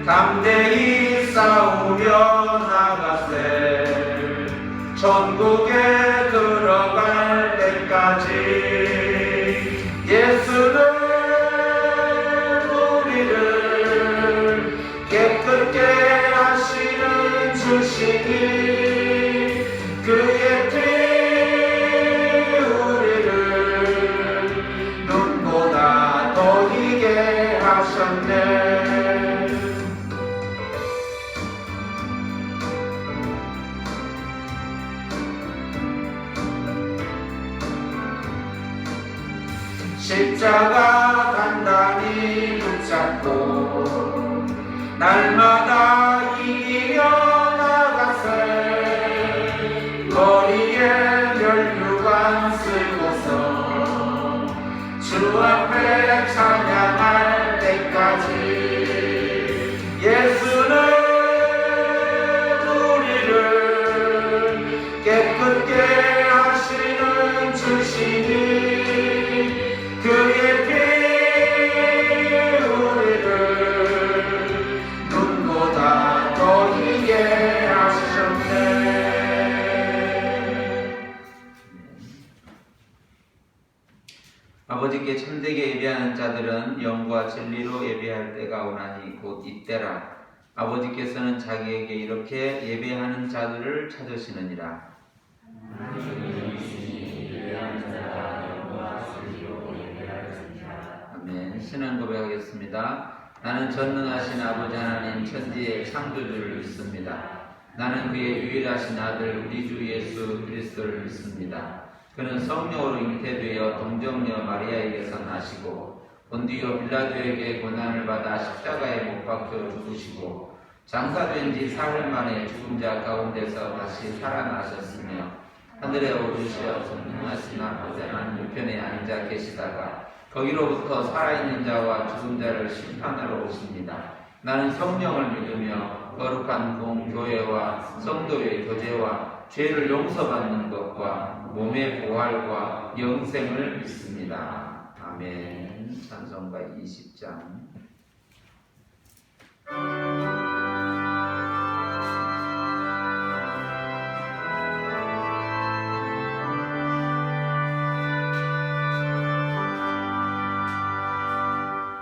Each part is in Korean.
담대히 싸우며 나가세 천국에 들어갈 때까지 예수는 우리를 깨끗게 하시는 주시니 그의 피 우리를 눈보다 더 희게 하셨네. 십자가 단단히 붙잡고 날마다 이기며 나가세 거리에 면류관 쓰고서 주 앞에 찬양할 때까지 예수는 우리를 깨끗게 하시는 주시니 그의 피 우리를 눈보다 더 희게 하셨네. 아버지께 참되게 예배하는 자들은 영과 진리로 예배할 때가 오나니 곧 이때라. 아버지께서는 자기에게 이렇게 예배하는 자들을 찾으시느니라. 아멘. 신앙 고백하겠습니다. 나는 전능하신 아버지 하나님 천지의 창조주를 믿습니다. 나는 그의 유일하신 아들 우리 주 예수 그리스도를 믿습니다. 그는 성령으로 잉태되어 동정녀 마리아에게서 나시고 본디오 빌라도에게 고난을 받아 십자가에 못 박혀 죽으시고 장사된 지 사흘 만에 죽은 자 가운데서 다시 살아나셨으며 하늘에 오르시어 전능하신 아버지 하나님 우편에 앉아 계시다가 거기로부터 살아있는 자와 죽은 자를 심판하러 오십니다. 나는 성령을 믿으며 거룩한 공교회와 성도의 교제와 죄를 용서받는 것과 몸의 부활과 영생을 믿습니다. 아멘. 찬송가 20장.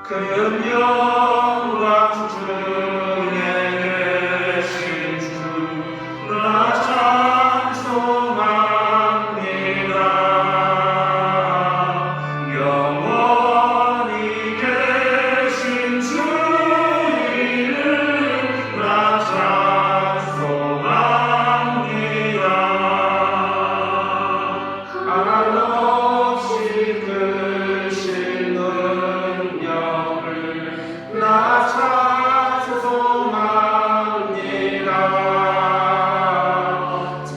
큰 영광 중에 계신 주 나 찬송합니다. 영원히 계신 주 이름 나 찬송합니다. 한없이 크신 나 찬송합니다.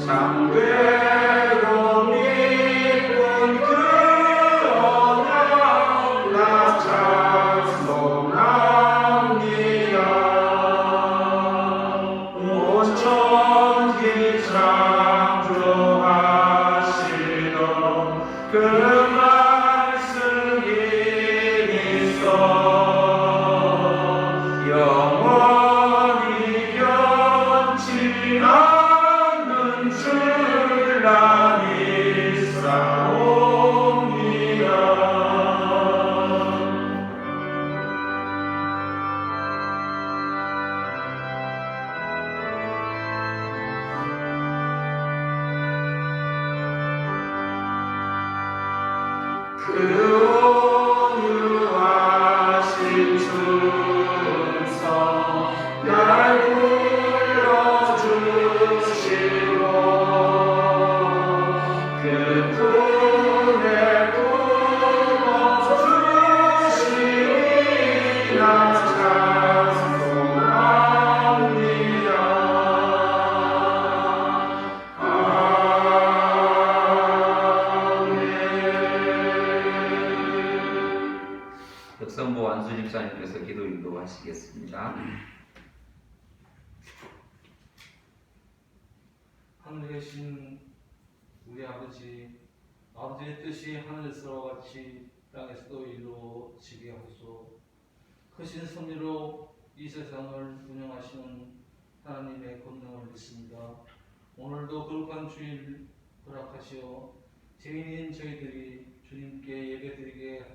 참되고 믿는 그 언약 나 찬송합니다. 온 천지 창조하시던 그 말씀이 있어 영원히 변치 않는 줄 나 믿사옵니다. 그 온유하신 충성 날 불러주시고 그 품에 품어주시니 나 찬송합니다. 아멘. 역성보 완수 집사님께서 기도 인도하시겠습니다. 하늘에 계신 우리 아버지의 뜻이 하늘에서와 같이 땅에서도 이루어지게 하소서. 크신 섭리로 이 세상을 운영하시는 하나님의 권능을 믿습니다. 오늘도 거룩한 주일 허락하시어 죄인인 저희들이 주님께 예배드리게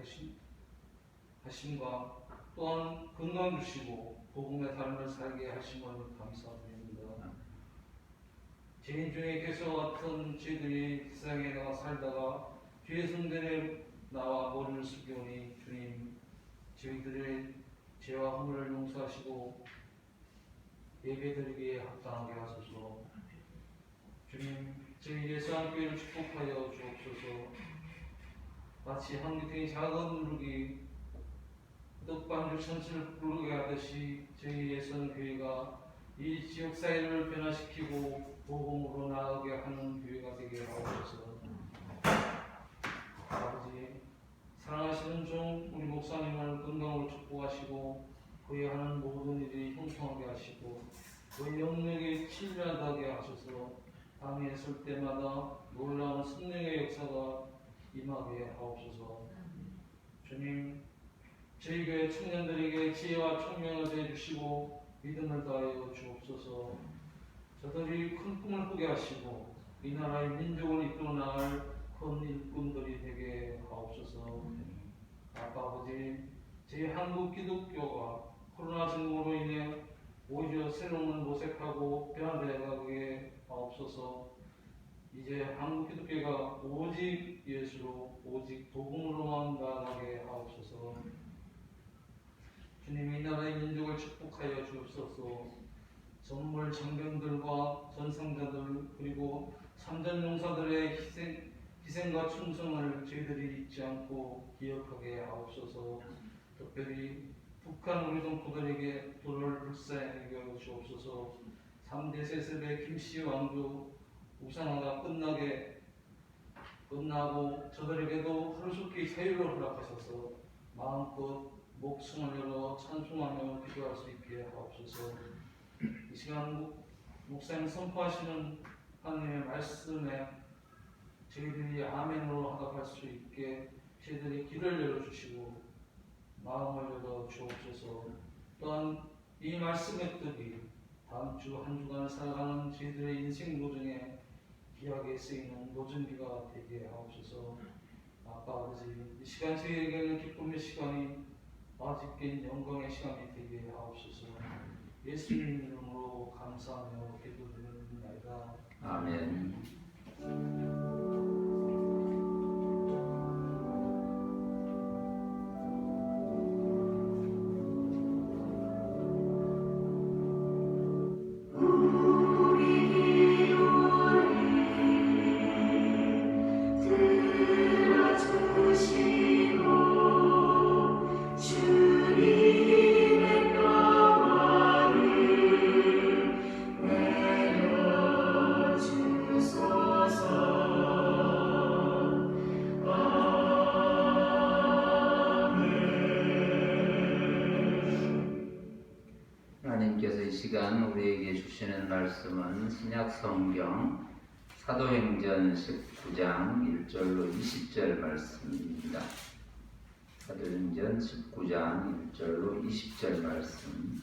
하심과 또한 건강 주시고 복음의 삶을 살게 하심을 감사드립니다. 죄인 중에 개수와 같은 저희들이 세상에 나와 살다가 주의 성전에 나와 머리를 숙여오니 주님 저희들의 죄와 허물을 용서하시고 예배드리기에 합당하게 하소서. 주님 저희 예수한교회를 축복하여 주옵소서. 마치 한 기둥이 작은 누룩이 떡반죽 전체를 부르게 하듯이 저희 예수한교회가 이 지역 사회를 변화시키고 복음으로 나아가게 하는 교회가 되게 하옵소서. 아버지 사랑하시는 종 우리 목사님을 건강으로 축복하시고 그의 하는 모든 일이 형통하게 하시고 그의 영역이 친밀하게 하소서. 땅에 설 때마다 놀라운 성령의 역사가 임하게 하옵소서. 주님 저희 교회 청년들에게 지혜와 총명을 대주시고 믿음을 다하여 주옵소서. 저들이 큰 꿈을 꾸게 하시고 이 나라의 민족을 이끌어 나갈 큰 일꾼들이 되게 하옵소서. 아버지 저희 한국 기독교가 코로나 증후로 인해 오히려 새로운 모색하고 변화되어가게 하옵소서. 이제 한국 기독교가 오직 예수로 오직 복음으로만 나아가게 하옵소서. 주님 이 나라의 민족을 축복하여 주옵소서. 전물 장병들과 전상자들 그리고 참전 용사들의 희생과 충성을 저희들이 잊지 않고 기억하게 하옵소서. 특별히 북한 우리 동포들에게 불을 불사하게 주옵소서. 3대 세습의 김씨 왕조 우상화가 끝나고 저들에게도 하루속히 자유를 허락하셔서 마음껏 목숨을 열어 찬송하며 기도할 수 있게 하옵소서. 이 시간 목사님 선포하시는 하나님의 말씀에 저희들이 아멘으로 하답할 수 있게 저희들이 귀를 열어주시고 마음을 열어 주옵소서. 또한 이 말씀의 뜻이 다음 주 한 주간 살아가는 저희들의 인생 도중에 귀하게 쓰이는 노준비가 되게 하옵소서. 아버지 이 시간 저희에게는 기쁨의 시간이 아직은 영광의 시간이 되게 하옵소서. 예수님 이름으로 감사하며 기도드립니다. 아멘. 하나님께서 이 시간 우리에게 주시는 말씀은 신약성경 사도행전 19장 1절로 20절 말씀입니다. 사도행전 19장 1절로 20절 말씀.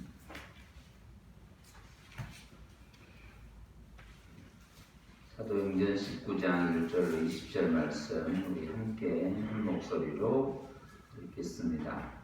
사도행전 19장 1절로 20절 말씀 우리 함께 한 목소리로 읽겠습니다.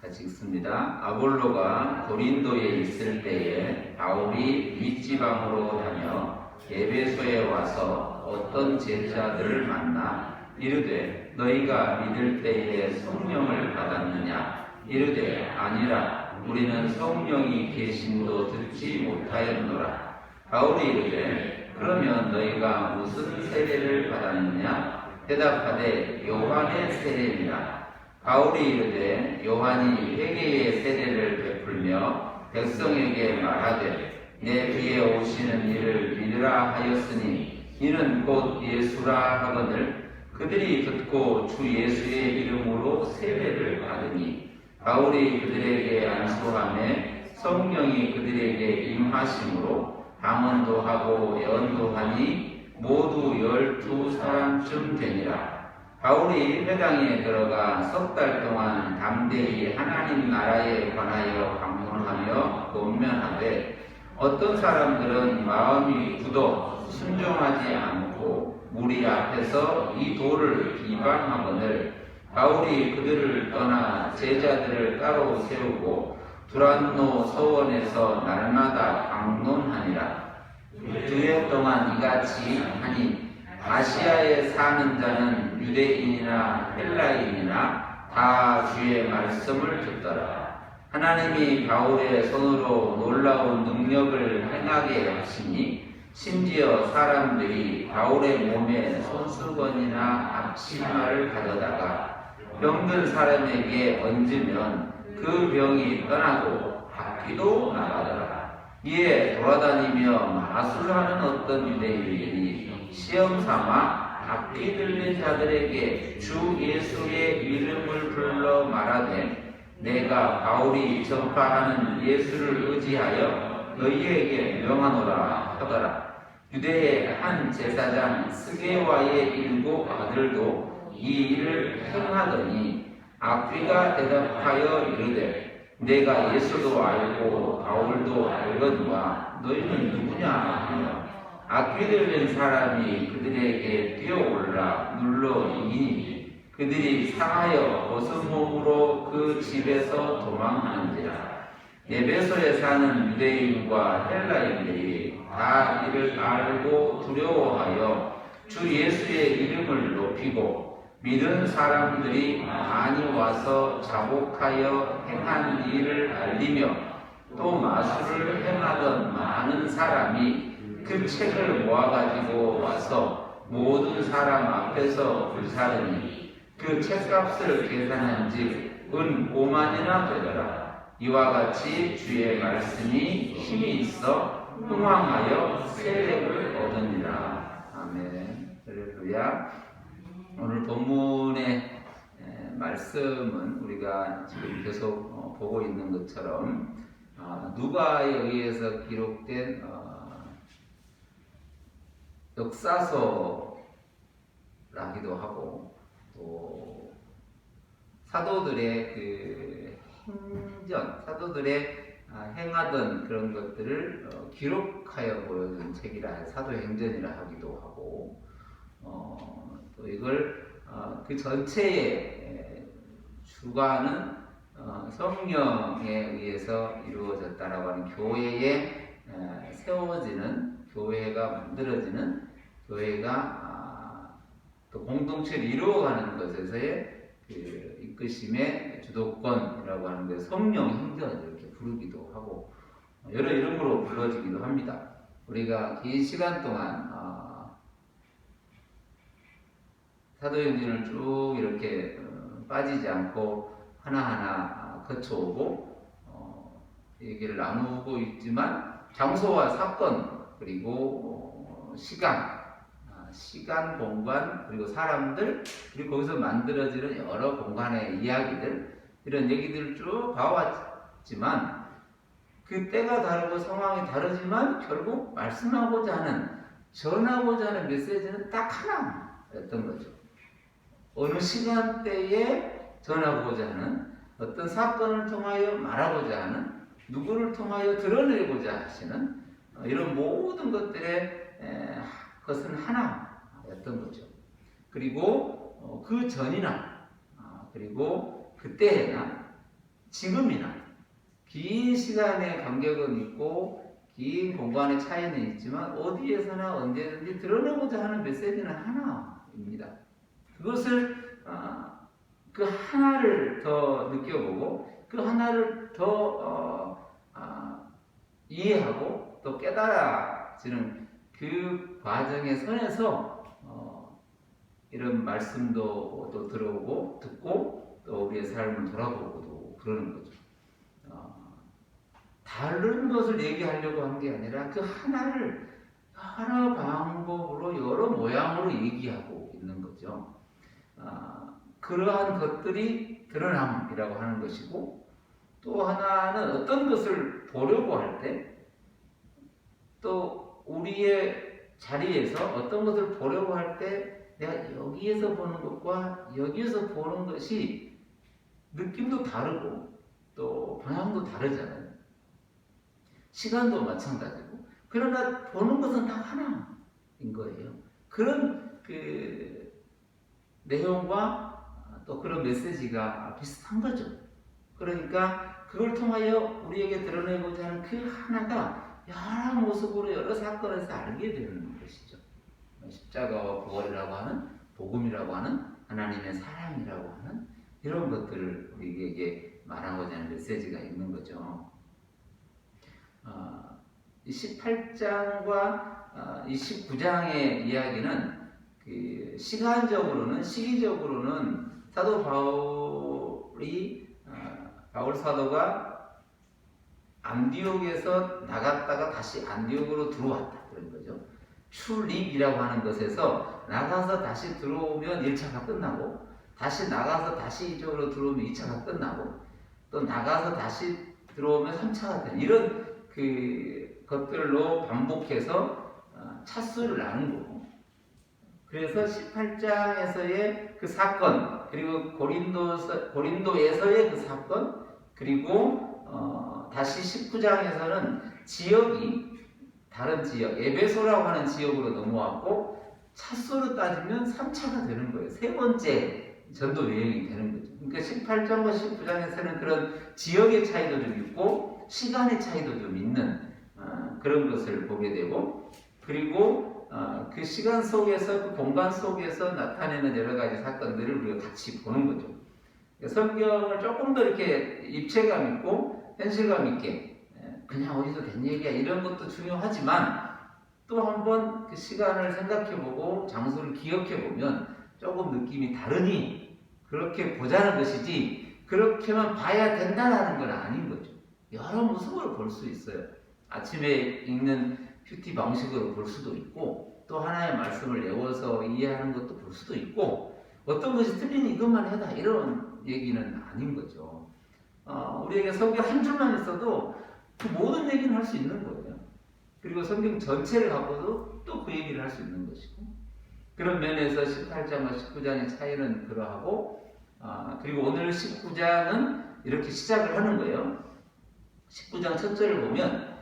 같이 읽습니다. 아볼로가 고린도에 있을 때에 바울이 윗지방으로 다녀 에베소에 와서 어떤 제자들을 만나 이르되 너희가 믿을 때에 성령을 받았느냐? 이르되 아니라 우리는 성령이 계심도 듣지 못하였노라. 바울이 이르되 그러면 너희가 무슨 세례를 받았느냐? 대답하되 요한의 세례니라. 바울이 이르되 요한이 회개의 세례를 베풀며 백성에게 말하되 내 뒤에 오시는 이를 믿으라 하였으니 이는 곧 예수라 하거늘 그들이 듣고 주 예수의 이름으로 세례를 받으니 바울이 그들에게 안수하매 성령이 그들에게 임하심으로 방언도 하고 예언도 하니 모두 12사람쯤 되니라. 바울이 회당에 들어가 석 달 동안 담대히 하나님 나라에 관하여 강론하며 권면하되 어떤 사람들은 마음이 굳어 순종하지 않고 무리 앞에서 이 도를 비방하거늘 바울이 그들을 떠나 제자들을 따로 세우고 두란노 서원에서 날마다 강론하니라. 2해 동안 이같이 하니 아시아에 사는 자는 유대인이나 헬라인이나 다 주의 말씀을 듣더라. 하나님이 바울의 손으로 놀라운 능력을 행하게 하시니 심지어 사람들이 바울의 몸에 손수건이나 앞치마를 가져다가 병든 사람에게 얹으면 그 병이 떠나고 바퀴도 나가더라. 이에 돌아다니며 마술하는 어떤 유대인들이 시험삼아 바퀴 들린 자들에게 주 예수의 이름을 불러 말하되 내가 바울이 전파하는 예수를 의지하여 너희에게 명하노라 하더라. 유대의 한 제사장 스게와의 7 아들도 이 일을 행하더니 악귀가 대답하여 이르되 내가 예수도 알고 바울도 알거니와 너희는 누구냐 하며 악귀 들린 사람이 그들에게 뛰어올라 눌러 이기니 그들이 상하여 벗은 몸으로 그 집에서 도망하는지라. 에베소에 사는 유대인과 헬라인들이 다 이를 알고 두려워하여 주 예수의 이름을 높이고 믿은 사람들이 많이 와서 자복하여 행한 일을 알리며 또 마술을 행하던 많은 사람이 그 책을 모아가지고 와서 모든 사람 앞에서 불사르니 그 책값을 계산한즉 은 5만이나 되더라. 이와 같이 주의 말씀이 힘이 있어 흥왕하여 세력을 얻으니라. 아멘. 할렐루야. 오늘 본문의 말씀은 우리가 지금 계속 보고 있는 것처럼 누가에 의해서 기록된 역사서라기도 하고 또 사도들의 그 행전, 사도들의 행하던 그런 것들을 기록하여 보여준 책이라 사도행전이라 하기도 하고 또 이걸 그 전체의 주관은 성령에 의해서 이루어졌다라고 하는 교회에 세워지는 교회가 만들어지는 교회가 또 공동체를 이루어가는 것에서의 그 이끄심의 주도권이라고 하는 게 성령 행전 이렇게 부르기도 하고 여러 이름으로 불러지기도 합니다. 우리가 긴 시간 동안 사도행전을 쭉 이렇게 빠지지 않고 하나하나 거쳐오고 얘기를 나누고 있지만 장소와 사건 그리고 시간, 공간 그리고 사람들 그리고 거기서 만들어지는 여러 공간의 이야기들 이런 얘기들을 쭉 봐왔지만 그 때가 다르고 상황이 다르지만 결국 말씀하고자 하는 전하고자 하는 메시지는 딱 하나였던 거죠. 어느 시간대에 전하고자 하는 어떤 사건을 통하여 말하고자 하는 누구를 통하여 드러내고자 하시는 이런 모든 것들의 것은 하나였던 거죠. 그리고 그 전이나 그리고 그때나 지금이나 긴 시간의 간격은 있고 긴 공간의 차이는 있지만 어디에서나 언제든지 드러내고자 하는 메시지는 하나입니다. 그것을 그 하나를 더 느껴보고 그 하나를 더 이해하고 또 깨달아지는 그 과정의 선에서 이런 말씀도 또 들어오고 듣고 또 우리의 삶을 돌아보고도 그러는 거죠. 다른 것을 얘기하려고 한 게 아니라 그 하나를 여러 방법으로 여러 모양으로 얘기하고 있는 거죠. 그러한 것들이 드러남이라고 하는 것이고 또 하나는 어떤 것을 보려고 할 때 또 우리의 자리에서 어떤 것을 보려고 할 때 내가 여기에서 보는 것과 여기에서 보는 것이 느낌도 다르고 또 방향도 다르잖아요. 시간도 마찬가지고. 그러나 보는 것은 다 하나인 거예요. 그런 그 내용과 또 그런 메시지가 비슷한 거죠. 그러니까 그걸 통하여 우리에게 드러내고자 하는 그 하나가 여러 모습으로 여러 사건에서 알게 되는 것이죠. 십자가와 부활이라고 하는 복음이라고 하는 하나님의 사랑이라고 하는 이런 것들을 우리에게 말하고자 하는 메시지가 있는 거죠. 이 18장과 이 19장의 이야기는 그 시기적으로는 사도 바울 사도가 안디옥에서 나갔다가 다시 안디옥으로 들어왔다 그런 거죠. 출입이라고 하는 것에서 나가서 다시 들어오면 1차가 끝나고, 다시 나가서 다시 이쪽으로 들어오면 2차가 끝나고, 또 나가서 다시 들어오면 3차가 되는 이런 그 것들로 반복해서 차수를 나눈 거고. 그래서 18장에서의 그 사건, 그리고 고린도에서의 그 사건, 그리고 다시 19장에서는 지역이 다른 지역, 에베소라고 하는 지역으로 넘어왔고, 차수로 따지면 3차가 되는 거예요. 세 번째 전도 여행이 되는 거죠. 그러니까 18장과 19장에서는 그런 지역의 차이도 좀 있고 시간의 차이도 좀 있는 그런 것을 보게 되고, 그리고 그 시간 속에서, 그 공간 속에서 나타내는 여러 가지 사건들을 우리가 같이 보는 거죠. 성경을 조금 더 이렇게 입체감 있고 현실감 있게, 그냥 어디서 된 얘기야 이런 것도 중요하지만 또 한번 그 시간을 생각해보고 장소를 기억해보면 조금 느낌이 다르니 그렇게 보자는 것이지, 그렇게만 봐야 된다는 건 아닌 거죠. 여러 모습으로 볼 수 있어요. 아침에 읽는 큐티 방식으로 볼 수도 있고, 또 하나의 말씀을 외워서 이해하는 것도 볼 수도 있고, 어떤 것이 틀리니 이것만 해라 이런 얘기는 아닌 거죠. 우리에게 성경 한 줄만 있어도 그 모든 얘기는 할 수 있는 거예요. 그리고 성경 전체를 갖고도 또 그 얘기를 할 수 있는 것이고, 그런 면에서 18장과 19장의 차이는 그러하고, 그리고 오늘 19장은 이렇게 시작을 하는 거예요. 19장 첫 절을 보면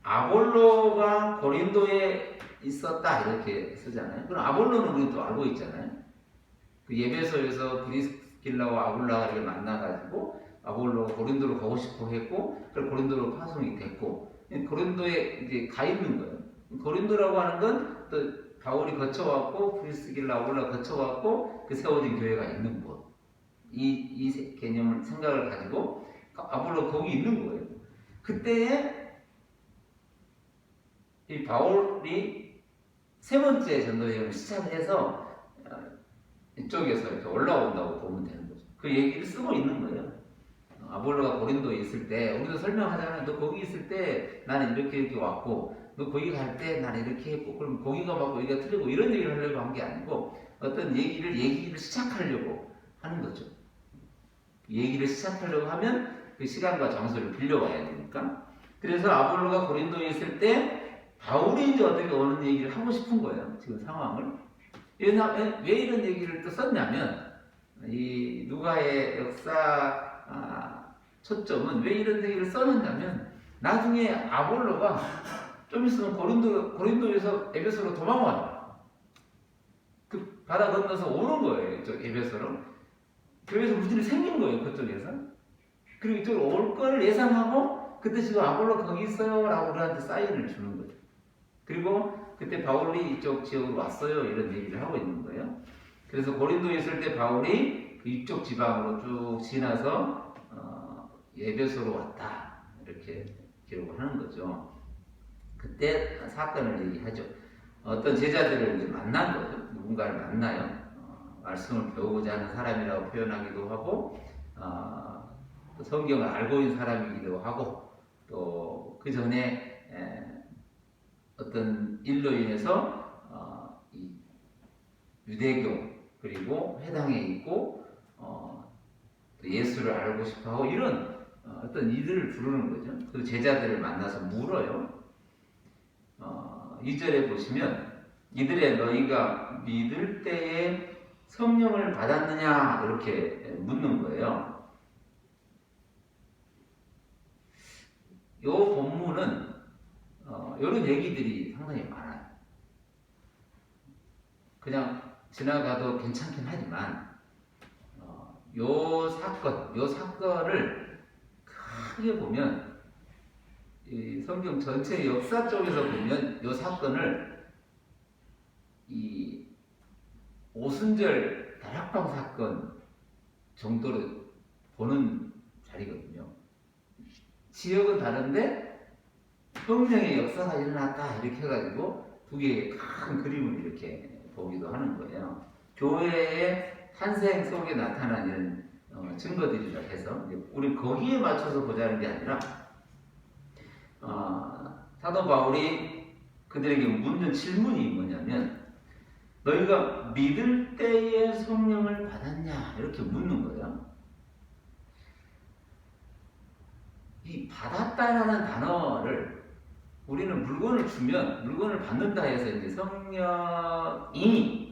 아볼로가 고린도에 있었다 이렇게 쓰잖아요. 그럼 아볼로는 우리 또 알고 있잖아요. 그 예배소에서 브리스길라와 아굴라를 만나가지고 아볼로가 고린도로 가고 싶어 했고, 그걸 고린도로 파송이 됐고, 고린도에 이제 가 있는 거예요. 고린도라고 하는 건 또 바울이 거쳐왔고 브리스길라 아굴라 거쳐왔고 그 세워진 교회가 있는 곳. 이 개념을 생각을 가지고 아볼로 거기 있는 거예요. 그때에 이 바울이 세 번째 전도 여행을 시작을 해서 이쪽에서 이렇게 올라온다고 보면 되는 거죠. 그 얘기를 쓰고 있는 거예요. 아볼로가 고린도에 있을 때, 우리도 설명하잖아요. 너 거기 있을 때 나는 이렇게 왔고, 너 거기 갈 때 나는 이렇게 했고, 그럼 거기가 맞고 여기가 틀리고 이런 얘기를 하려고 한 게 아니고, 어떤 얘기를 시작하려고 하는 거죠. 얘기를 시작하려고 하면 그 시간과 장소를 빌려와야 되니까. 그래서 아볼로가 고린도에 있을 때 바울이 이제 어떻게 어느 얘기를 하고 싶은 거예요. 지금 상황을. 왜 이런 얘기를 또 썼냐면, 이 누가의 역사 초점은 왜 이런 얘기를 써놨냐면, 나중에 아볼로가 좀 있으면 고린도에서 에베소로 도망와요. 그 바다 건너서 오는 거예요. 저 에베소로. 그래서 무슨 일이 생긴 거예요. 그쪽에서. 그리고 이쪽으로 올 거를 예상하고, 그때 지금 아볼로 거기 있어요 라고 우리한테 사인을 주는 거죠. 그리고 그때 바울이 이쪽 지역으로 왔어요 이런 얘기를 하고 있는 거예요. 그래서 고린도에 있을 때 바울이 그 이쪽 지방으로 쭉 지나서 에베소로 왔다 이렇게 기록을 하는 거죠. 그때 사건을 얘기하죠. 어떤 제자들을 이제 만난 거죠. 누군가를 만나요. 말씀을 배우고자 하는 사람이라고 표현하기도 하고, 성경을 알고 있는 사람이기도 하고, 또 그 전에 어떤 일로 인해서 이 유대교 그리고 회당에 있고 또 예수를 알고 싶어하고 이런 어떤 이들을 부르는 거죠. 그 제자들을 만나서 물어요. 2절에 보시면 이들의 너희가 믿을 때에 성령을 받았느냐 이렇게 묻는 거예요. 이 본문은 이런 얘기들이 상당히 많아요. 그냥 지나가도 괜찮긴 하지만 요 사건을 크게 보면 이 성경 전체 역사 쪽에서 보면 요 사건을 이 오순절 다락방 사건 정도로 보는 자리거든요. 지역은 다른데 성령의 역사가 일어났다 이렇게 해가지고 두 개의 큰 그림을 이렇게 보기도 하는 거예요. 교회의 탄생 속에 나타난 이런 증거들이라 해서 우리 거기에 맞춰서 보자는 게 아니라 사도 바울이 그들에게 묻는 질문이 뭐냐면 너희가 믿을 때에 성령을 받았냐 이렇게 묻는 거예요. 이 받았다라는 단어를 우리는 물건을 주면 물건을 받는다 해서 이제 성령이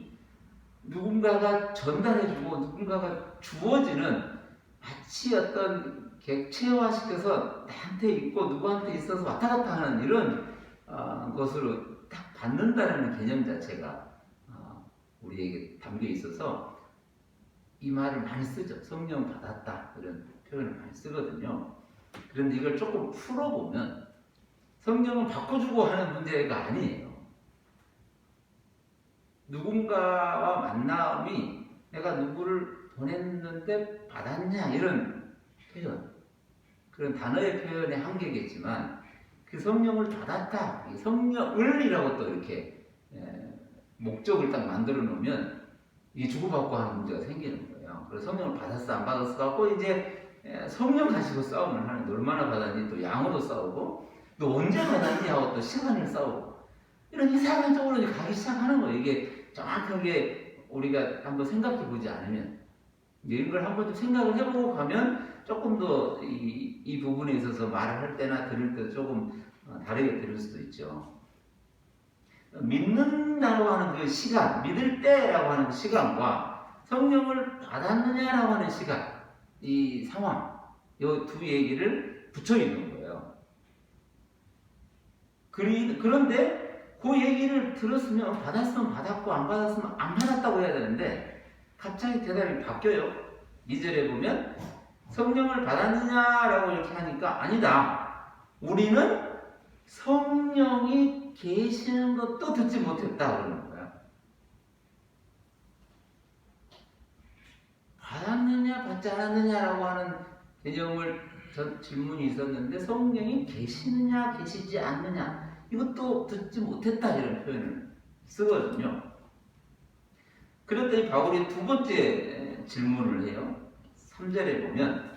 누군가가 전달해주고 누군가가 주어지는 마치 어떤 객체화시켜서 나한테 있고 누구한테 있어서 왔다 갔다 하는 이런 것으로 딱 받는다는 개념 자체가 우리에게 담겨 있어서 이 말을 많이 쓰죠. 성령 받았다 이런 표현을 많이 쓰거든요. 그런데 이걸 조금 풀어보면 성령은 바꿔주고 하는 문제가 아니에요. 누군가와 만남이 내가 누구를 보냈는데 받았냐 이런 표현, 그런 단어의 표현의 한계겠지만 그 성령을 받았다, 성령을이라고 또 이렇게 목적을 딱 만들어 놓으면 이 주고받고 하는 문제가 생기는 거예요. 그래서 성령을 받았어 안 받았어 갖고 이제 성령 가지고 싸움을 하는데 얼마나 받았니 또 양으로 싸우고 또 언제 받았니 하고 또 시간을 싸우고 이런 이상한 쪽으로 이제 가기 시작하는 거예요. 이게 정확하게 우리가 한번 생각해 보지 않으면 이런 걸 한번 좀 생각을 해보고 가면 조금 더 이 부분에 있어서 말을 할 때나 들을 때 조금 다르게 들을 수도 있죠. 믿는다고 하는 그 시간, 믿을 때라고 하는 그 시간과 성령을 받았느냐라고 하는 시간, 이 상황, 이 두 얘기를 붙여 있는 거예요. 그런데 그 얘기를 들었으면 받았으면 받았고 안 받았으면 안 받았다고 해야 되는데 갑자기 대답이 바뀌어요. 2절에 보면 성령을 받았느냐라고 이렇게 하니까 아니다. 우리는 성령이 계시는 것도 듣지 못했다 그러는 거야. 받았느냐 받지 않았느냐라고 하는 개념을 질문이 있었는데 성령이 계시느냐 계시지 않느냐 이것도 듣지 못했다 이런 표현을 쓰거든요. 그랬더니 바울이 두 번째 질문을 해요. 3절에 보면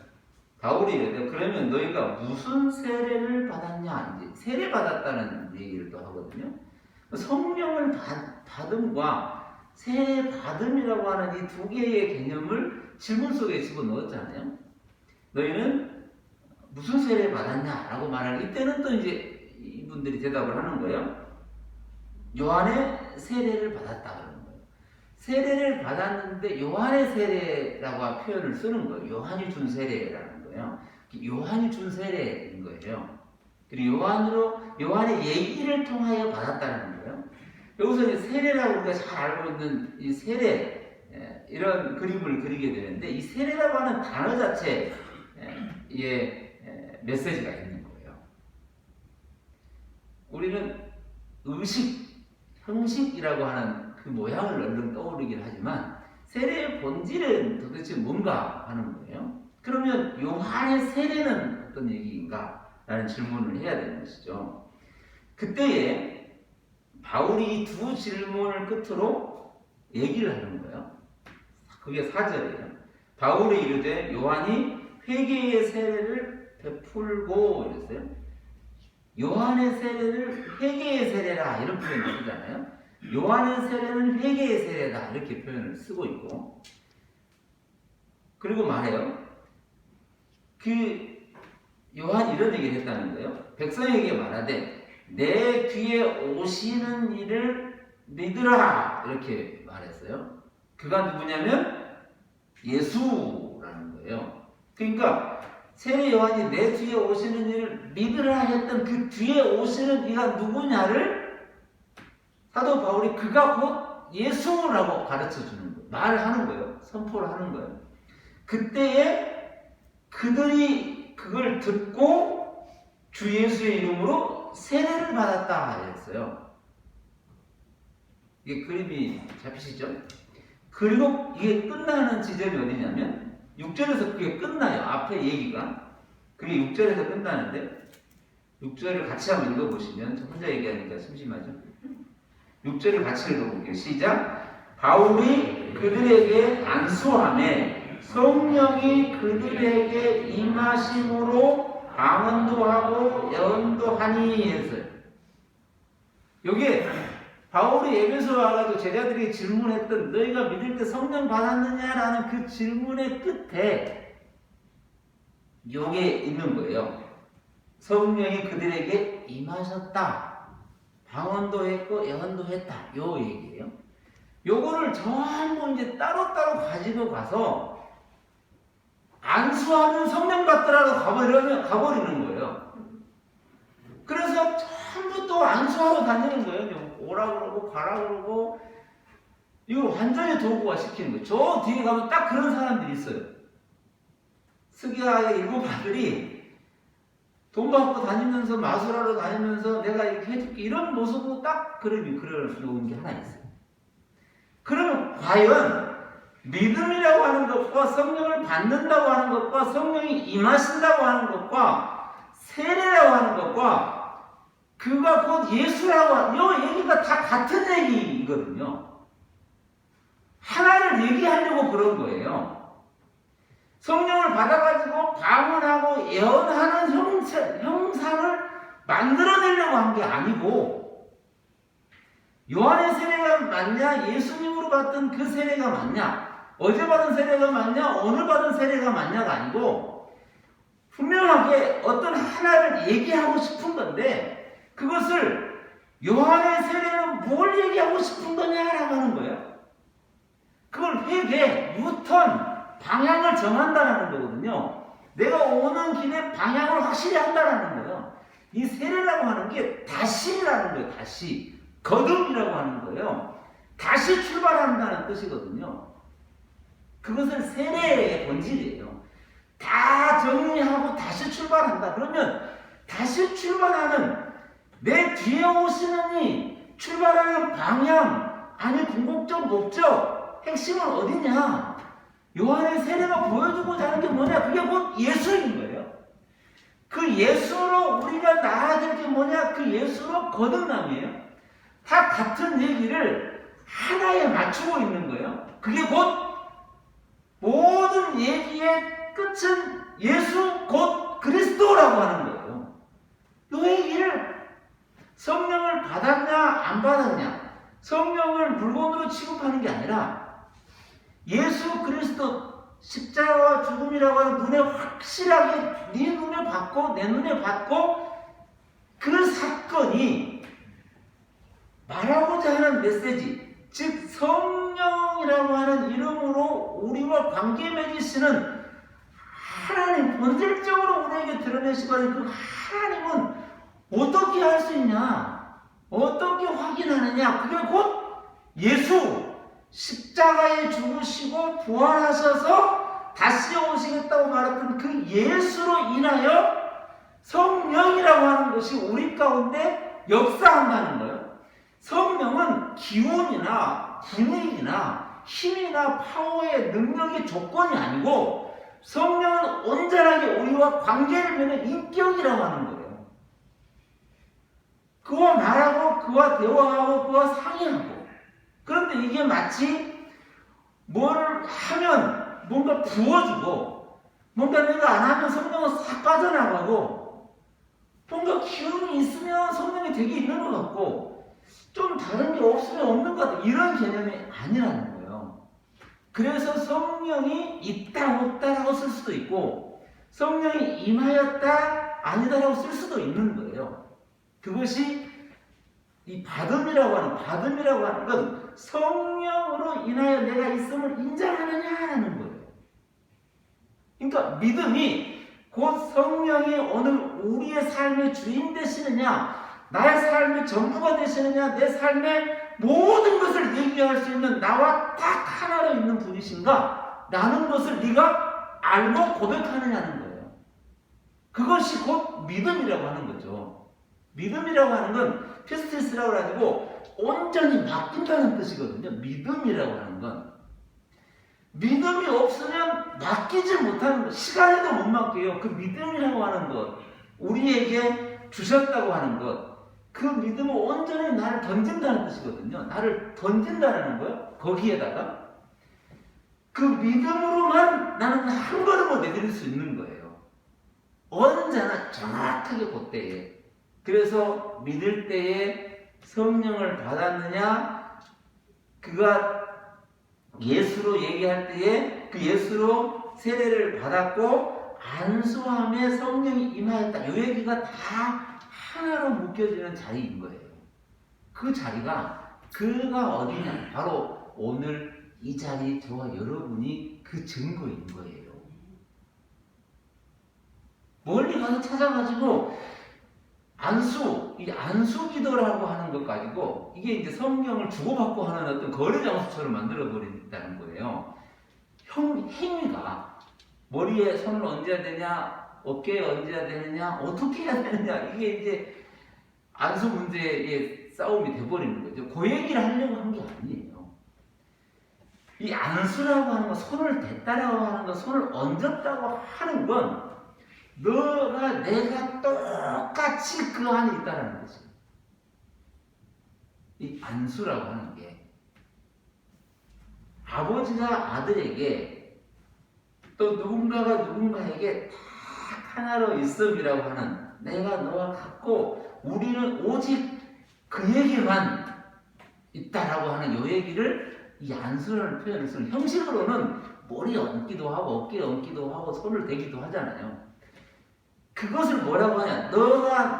바울이 이래요. 그러면 너희가 무슨 세례를 받았냐 이제 세례 받았다는 얘기를 또 하거든요. 성령을 받음과 세례 받음이라고 하는 이 두 개의 개념을 질문 속에 집어넣었잖아요. 너희는 무슨 세례 받았냐라고 말하는 이때는 또 이제 이분들이 대답을 하는 거예요. 요한의 세례를 받았다 그러는 거예요. 세례를 받았는데 요한의 세례라고 표현을 쓰는 거예요. 요한이 준 세례라는 거예요. 요한이 준 세례인 거예요. 그리고 요한의 얘기를 통하여 받았다는 거예요. 여기서 이제 세례라고 우리가 잘 알고 있는 이 세례 이런 그림을 그리게 되는데 이 세례라고 하는 단어 자체에 메시지가 있는 거예요. 우리는 의식, 형식이라고 하는 그 모양을 얼른 떠오르긴 하지만 세례의 본질은 도대체 뭔가 하는 거예요. 그러면 요한의 세례는 어떤 얘기인가? 라는 질문을 해야 되는 것이죠. 그때에 바울이 이 두 질문을 끝으로 얘기를 하는 거예요. 그게 4절이에요. 바울이 이르되 요한이 회개의 세례를 베풀고 이랬어요. 요한의 세례를 회개의 세례라 이런 표현을 쓰잖아요. 요한의 세례는 회개의 세례다 이렇게 표현을 쓰고 있고 그리고 말해요. 그 요한이 이런 얘기를 했다는 거예요. 백성에게 말하되 내 뒤에 오시는 이를 믿으라 이렇게 말했어요. 그가 누구냐면 예수라는 거예요. 그러니까 세례 요한이 내 뒤에 오시는 이를 믿으라 했던 그 뒤에 오시는 이가 누구냐를 사도 바울이 그가 곧 예수라고 가르쳐 주는 거예요. 말을 하는 거예요. 선포를 하는 거예요. 그때에 그들이 그걸 듣고 주 예수의 이름으로 세례를 받았다 했어요. 이게 그림이 잡히시죠? 그리고 이게 끝나는 지점이 어디냐면 6절에서 그게 끝나요. 앞에 얘기가. 그게 6절에서 끝나는데 6절을 같이 한번 읽어보시면 저 혼자 얘기하니까 심심하죠? 6절을 같이 읽어볼게요. 시작. 바울이 그들에게 안수하매 성령이 그들에게 임하심으로 방언도 하고 예언도 하니 했어요. 여기에 바울이 에베소 와가지고 제자들이 질문했던 너희가 믿을 때 성령 받았느냐라는 그 질문의 끝에 요게 있는 거예요. 성령이 그들에게 임하셨다. 방언도 했고 예언도 했다. 요 얘기예요. 요거를 전부 이제 따로따로 가지고 가서 안수하면 성령 받더라도 가버리는 거예요. 그래서 전부 또 안수하러 다니는 거예요. 오라 그러고 가라 그러고 이걸 완전히 도구화 시키는 거예요. 저 뒤에 가면 딱 그런 사람들이 있어요. 스기야의 일곱 아들이 돈 받고 다니면서 마술하러 다니면서 내가 이렇게 해줄게 이런 모습으로 딱 그림이 그려놓은 게 하나 있어요. 그러면 과연 믿음이라고 하는 것과 성령을 받는다고 하는 것과 성령이 임하신다고 하는 것과 세례라고 하는 것과 그가 곧 예수라고 하는 이 얘기가 다 같은 얘기거든요. 하나를 얘기하려고 그런 거예요. 성령을 받아가지고 방언하고 예언하는 형상을 만들어내려고 한 게 아니고 요한의 세례가 맞냐 예수님으로 받던 그 세례가 맞냐 어제 받은 세례가 맞냐 오늘 받은 세례가 맞냐가 아니고 분명하게 어떤 하나를 얘기하고 싶은 건데 그것을 요한의 세례는 뭘 얘기하고 싶은 거냐라고 하는 거예요. 그걸 회개, 유턴, 방향을 정한다는 거거든요. 내가 오는 길에 방향을 확실히 한다는 거예요. 이 세례라고 하는 게 다시라는 거예요. 다시. 거듭이라고 하는 거예요. 다시 출발한다는 뜻이거든요. 그것을 세례의 본질이에요. 다 정리하고 다시 출발한다. 그러면 다시 출발하는 내 뒤에 오시는 이 출발하는 방향, 아니 궁극적 목적, 핵심은 어디냐? 요한의 세례가 보여주고자 하는 게 뭐냐? 그게 곧 예수인 거예요. 그 예수로 우리가 나아야 될 게 뭐냐? 그 예수로 거듭남이에요. 다 같은 얘기를 하나에 맞추고 있는 거예요. 그게 곧 모든 얘기의 끝은 예수 곧 그리스도라고 하는 거예요. 이 얘기를 성령을 받았냐 안 받았냐 성령을 물건으로 취급하는 게 아니라 예수 그리스도 십자가와 죽음이라고 하는 눈에 확실하게 네 눈에 받고 내 눈에 받고 그 사건이 말하고자 하는 메시지 즉 성령이라고 하는 이름으로 우리와 관계 맺으시는 하나님 본질적으로 우리에게 드러내시고 하는 그 하나님은 어떻게 할 수 있냐? 어떻게 확인하느냐? 그게 곧 예수 십자가에 죽으시고 부활하셔서 다시 오시겠다고 말했던 그 예수로 인하여 성령이라고 하는 것이 우리 가운데 역사한다는 거예요. 성령은 기운이나 분위기나 힘이나 파워의 능력의 조건이 아니고 성령은 온전하게 우리와 관계를 맺는 인격이라고 하는 거예요. 그와 말하고 그와 대화하고 그와 상의하고 그런데 이게 마치 뭘 하면 뭔가 부어주고 뭔가 내가 안 하면 성령은 싹 빠져나가고 뭔가 기운이 있으면 성령이 되게 있는 것 같고 좀 다른 게 없으면 없는 것 같아 이런 개념이 아니라는 거예요. 그래서 성령이 있다 없다라고 쓸 수도 있고 성령이 임하였다 아니다라고 쓸 수도 있는 거예요. 그것이 이 받음이라고 하는 건 성령으로 인하여 내가 있음을 인정하느냐라는 거예요. 그러니까 믿음이 곧 성령이 오늘 우리의 삶의 주인 되시느냐, 나의 삶의 전부가 되시느냐, 내 삶의 모든 것을 얘기할 수 있는 나와 딱 하나로 있는 분이신가? 라는 것을 네가 알고 고백하느냐는 거예요. 그것이 곧 믿음이라고 하는 거죠. 믿음이라고 하는 건 피스티스라고 아니고 온전히 맡긴다는 뜻이거든요. 믿음이라고 하는 건. 믿음이 없으면 맡기지 못하는 것, 시간에도 못 맡겨요. 그 믿음이라고 하는 것, 우리에게 주셨다고 하는 것, 그 믿음은 온전히 나를 던진다는 뜻이거든요. 나를 던진다는 거예요. 거기에다가 그 믿음으로만 나는 한 걸음을 내디딜 수 있는 거예요. 언제나 정확하게 그때에. 그래서 믿을 때에 성령을 받았느냐, 그가 예수로 얘기할 때에 그 예수로 세례를 받았고 안수함에 성령이 임하였다. 이 얘기가 다 하나로 묶여지는 자리인 거예요. 그 자리가 그가 어디냐? 바로 오늘 이 자리 저와 여러분이 그 증거인 거예요. 멀리 가서 찾아가지고 이 안수 기도라고 하는 것 가지고 이게 이제 성경을 주고받고 하는 어떤 거래 장소처럼 만들어 버린다는 거예요. 행위가 머리에 손을 얹어야 되냐, 어깨에 얹어야 되느냐, 어떻게 해야 되느냐, 이게 이제 안수 문제의 싸움이 돼버리는 거죠. 그 얘기를 하려고 한 게 아니에요. 이 안수라고 하는 건, 손을 댔다라고 하는 건, 손을 얹었다고 하는 건 내가 똑같이 그 안에 있다는 거지. 이 안수라고 하는 게 아버지가 아들에게 또 누군가가 누군가에게 딱 하나로 있음이라고 하는, 내가 너와 같고 우리는 오직 그에게만 있다라고 하는 이 얘기를, 이 안수라는 표현을 쓰는, 형식으로는 머리에 얹기도 하고 어깨에 얹기도 하고 손을 대기도 하잖아요. 그것을 뭐라고 하냐?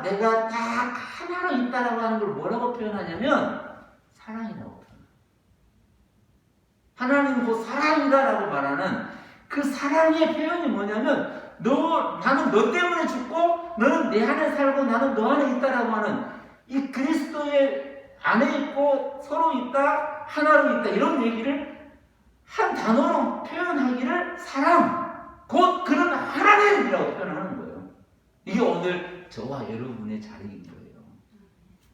내가 딱 하나로 있다라고 하는 걸 뭐라고 표현하냐면 사랑이라고 표현해요. 하나님은 곧 사랑이다라고 말하는 그 사랑의 표현이 뭐냐면 나는 너 때문에 죽고 너는 내 안에 살고 나는 너 안에 있다라고 하는 이 그리스도의 안에 있고 서로 있다, 하나로 있다, 이런 얘기를 한 단어로 표현하기를 사랑, 곧 그는 하나님이라고 표현하는 거예요. 이게 오늘 저와 여러분의 자리인 거예요.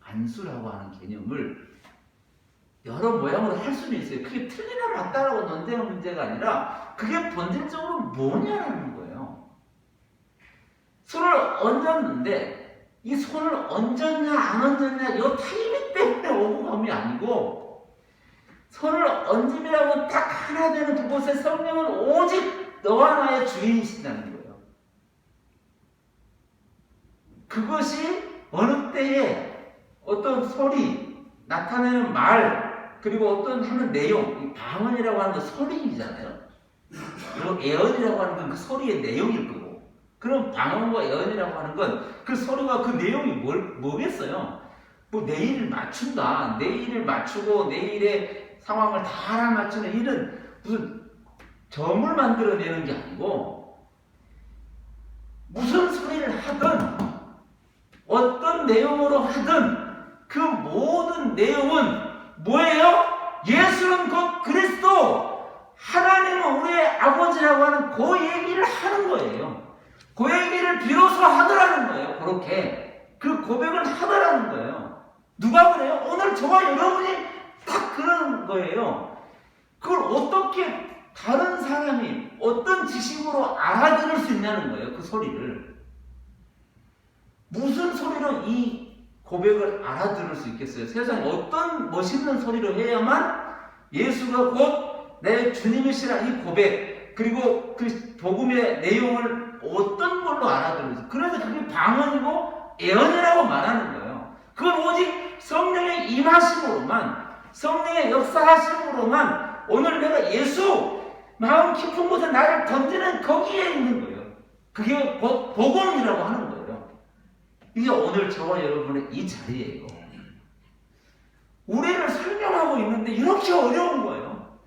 안수라고 하는 개념을 여러 모양으로 할 수는 있어요. 그게 틀리나 맞다라고 논쟁의 문제가 아니라 그게 본질적으로 뭐냐라는 거예요. 손을 얹었는데 이 손을 얹었냐 안 얹었냐 이 타이밍 때문에 오고 감이 아니고, 손을 얹음이라고 딱 하나 되는 그곳에 성령은 오직 너와 나의 주인이시다는 거예요. 그것이 어느 때에 어떤 소리, 나타내는 말, 그리고 어떤 하는 내용, 이 방언이라고 하는 건 소리이잖아요. 그리고 애언이라고 하는 건 그 소리의 내용일 거고, 그럼 방언과 애언이라고 하는 건 그 소리와 그 내용이 뭐겠어요? 뭐 내일을 맞춘다, 내일을 맞추고 내일의 상황을 다 알아맞추는 일은 무슨 점을 만들어내는 게 아니고, 무슨 소리를 하든 어떤 내용으로 하든 그 모든 내용은 뭐예요? 예수는 곧 그리스도, 하나님은 우리의 아버지라고 하는 그 얘기를 하는 거예요. 그 얘기를 비로소 하더라는 거예요. 그렇게 그 고백을 하더라는 거예요. 누가 그래요? 오늘 저와 여러분이 딱 그런 거예요. 그걸 어떻게 다른 사람이 어떤 지식으로 알아들을 수 있냐는 거예요. 그 소리를. 무슨 소리로 이 고백을 알아들을 수 있겠어요? 세상에 어떤 멋있는 소리로 해야만 예수가 곧 내 주님이시라 이 고백, 그리고 그 복음의 내용을 어떤 걸로 알아들을지. 그래서 그게 방언이고 애언이라고 말하는 거예요. 그건 오직 성령의 임하심으로만, 성령의 역사하심으로만 오늘 내가 예수 마음 깊은 곳에 나를 던지는 거기에 있는 거예요. 그게 곧 복음이라고 하는 거예요. 이게 오늘 저와 여러분의 이 자리예요. 우리를 설명하고 있는데 이렇게 어려운 거예요.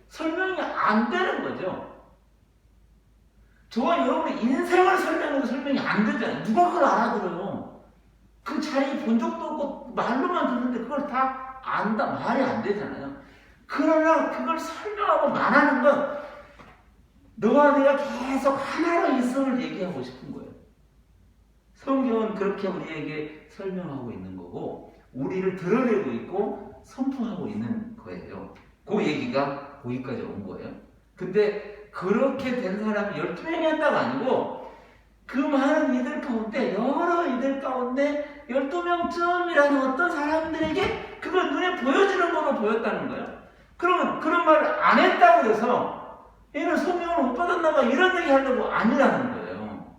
설명이 안 되는 거죠. 저와 여러분의 인생을 설명해도 설명이 안 되잖아요. 누가 그걸 알아들어요? 그 자리에 본 적도 없고 말로만 듣는데 그걸 다 안다 말이 안 되잖아요. 그러나 그걸 설명하고 말하는 건 너와 내가 계속 하나로 있음을 얘기하고 싶은 거예요. 성경은 그렇게 우리에게 설명하고 있는 거고 우리를 드러내고 있고 선포하고 있는 거예요. 그 얘기가 거기까지 온 거예요. 근데 그렇게 된 사람이 12명이었다가 아니고 그 많은 이들 가운데 여러 이들 가운데 12명쯤이라는 어떤 사람들에게 그걸 눈에 보여지는 걸로 보였다는 거예요. 그러면 그런 말을 안 했다고 해서 얘는 성령을 못 받았나 봐 이런 얘기 하려고 아니라는 거예요.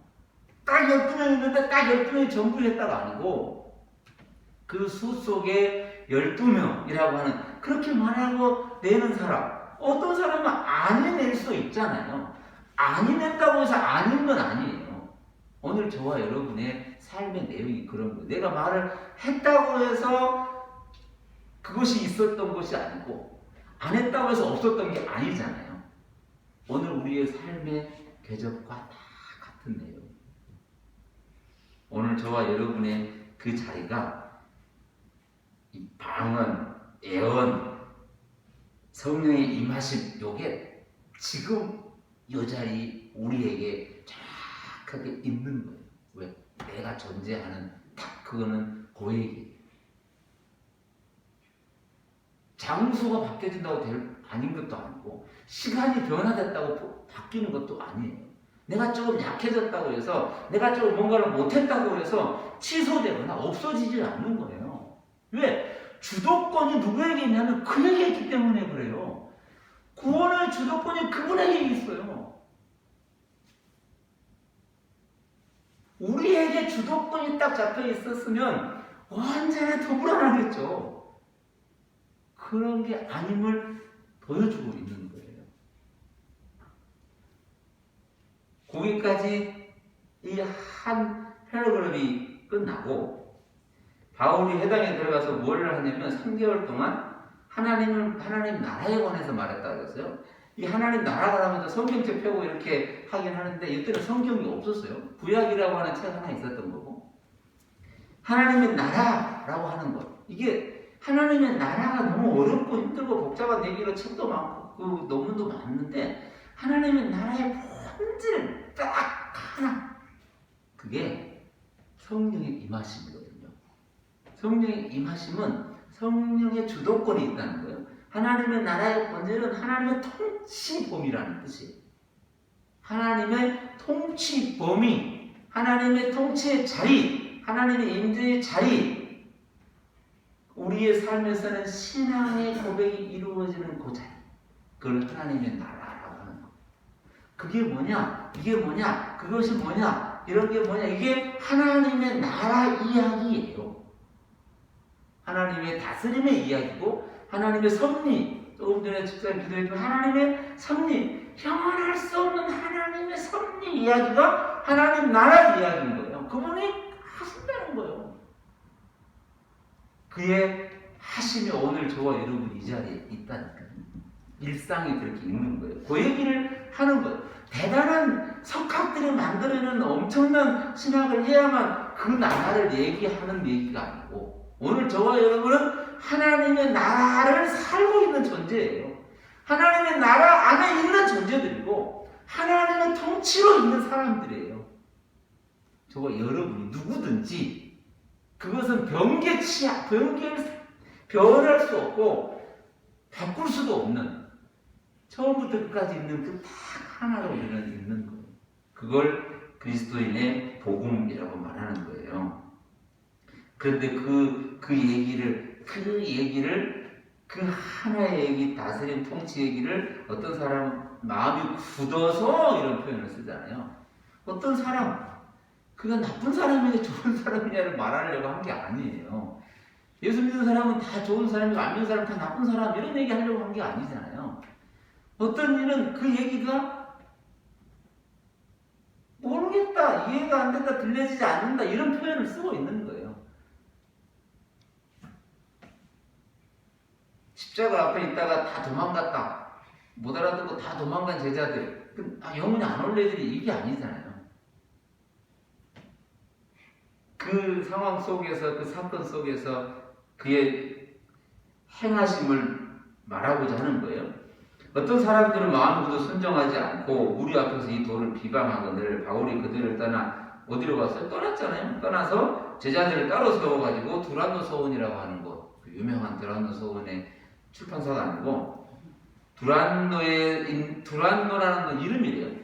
딱 12명 있는데 딱 12명이 전부했다가 아니고 그 수 속에 12명이라고 하는 그렇게 말하고 내는 사람 어떤 사람은 아니 낼 수 있잖아요. 아니 냈다고 해서 아닌 건 아니에요. 오늘 저와 여러분의 삶의 내용이 그런 거예요. 내가 말을 했다고 해서 그것이 있었던 것이 아니고 안 했다고 해서 없었던 게 아니잖아요. 오늘 우리의 삶의 궤적과 다 같은 내용. 오늘 저와 여러분의 그 자리가 이 방언, 예언, 성령의 임하심 요게 지금 이 자리 우리에게 정확하게 있는 거예요. 왜? 내가 존재하는 딱 그거는 그 얘기예요. 장소가 바뀌어진다고 아닌 것도 아니고 시간이 변화됐다고 바뀌는 것도 아니에요. 내가 조금 약해졌다고 해서 내가 조금 뭔가를 못했다고 해서 취소되거나 없어지지 않는 거예요. 왜? 주도권이 누구에게 있냐면 그에게 있기 때문에 그래요. 구원의 주도권이 그분에게 있어요. 우리에게 주도권이 딱 잡혀 있었으면 언제나 더 불안하겠죠. 그런 게 아님을 보여주고 있는 거예요. 거기까지 이 한 패러그램이 끝나고 바울이 해당에 들어가서 뭘 하냐면 3개월 동안 하나님 나라에 관해서 말했다고 했어요. 이 하나님 나라가 하면서 성경책 펴고 이렇게 하긴 하는데 이때는 성경이 없었어요. 구약이라고 하는 책 하나 있었던 거고 하나님의 나라라고 하는 것 이게 하나님의 나라가 너무 어렵고 힘들고 복잡한 얘기로 책도 많고 그 논문도 많은데 하나님의 나라의 본질 딱 하나 그게 성령의 임하심이거든요. 성령의 임하심은 성령의 주도권이 있다는 거예요. 하나님의 나라의 본질은 하나님의 통치 범위라는 뜻이에요. 하나님의 통치 범위, 하나님의 통치의 자리, 하나님의 임재의 자리, 우리의 삶에서는 신앙의 고백이 이루어지는 그 자리, 그걸 하나님의 나라라고 하는 거. 그게 뭐냐? 이게 뭐냐? 그것이 뭐냐? 이런 게 뭐냐? 이게 하나님의 나라 이야기예요. 하나님의 다스림의 이야기고 하나님의 섭리, 조금 전에 집사님 기도했던 하나님의 섭리, 형언할 수 없는 하나님의 섭리 이야기가 하나님 나라 이야기인 거예요. 그분이 하신다는 거예요. 그의 하심이 오늘 저와 여러분 이 자리에 있다니까요. 일상이 그렇게 있는 거예요. 그 얘기를 하는 거예요. 대단한 석학들이 만들어내는 엄청난 신학을 해야만 그 나라를 얘기하는 얘기가 아니고 오늘 저와 여러분은 하나님의 나라를 살고 있는 존재예요. 하나님의 나라 안에 있는 존재들이고 하나님의 통치로 있는 사람들이에요. 저와 여러분이 누구든지 그것은 변할 수 없고 바꿀 수도 없는 처음부터 끝까지 있는 그 딱 하나로 우리는 있는 거예요. 그걸 그리스도인의 복음이라고 말하는 거예요. 그런데 그 얘기를 그 하나의 얘기, 다스림, 통치 얘기를 어떤 사람 마음이 굳어서 이런 표현을 쓰잖아요. 어떤 사람 그가 나쁜 사람이냐 좋은 사람이냐를 말하려고 한 게 아니에요. 예수 믿는 사람은 다 좋은 사람이고 안 믿는 사람은 다 나쁜 사람 이런 얘기 하려고 한 게 아니잖아요. 어떤 일은 그 얘기가 모르겠다, 이해가 안 된다, 들려지지 않는다 이런 표현을 쓰고 있는 거예요. 십자가 앞에 있다가 다 도망갔다. 못 알아듣고 다 도망간 제자들. 영혼이 안 올 애들이 이게 아니잖아요. 그 상황 속에서, 그 사건 속에서 그의 행하심을 말하고자 하는 거예요. 어떤 사람들은 마음으로 순종하지 않고 우리 앞에서 이 돌을 비방하거늘 바울이 그들을 떠나 어디로 갔어요? 떠났잖아요. 떠나서 제자들을 따로 세워가지고 두란노 서원이라고 하는 곳, 그 유명한 두란노 서원의 출판사가 아니고 두란노라는 건 이름이래요.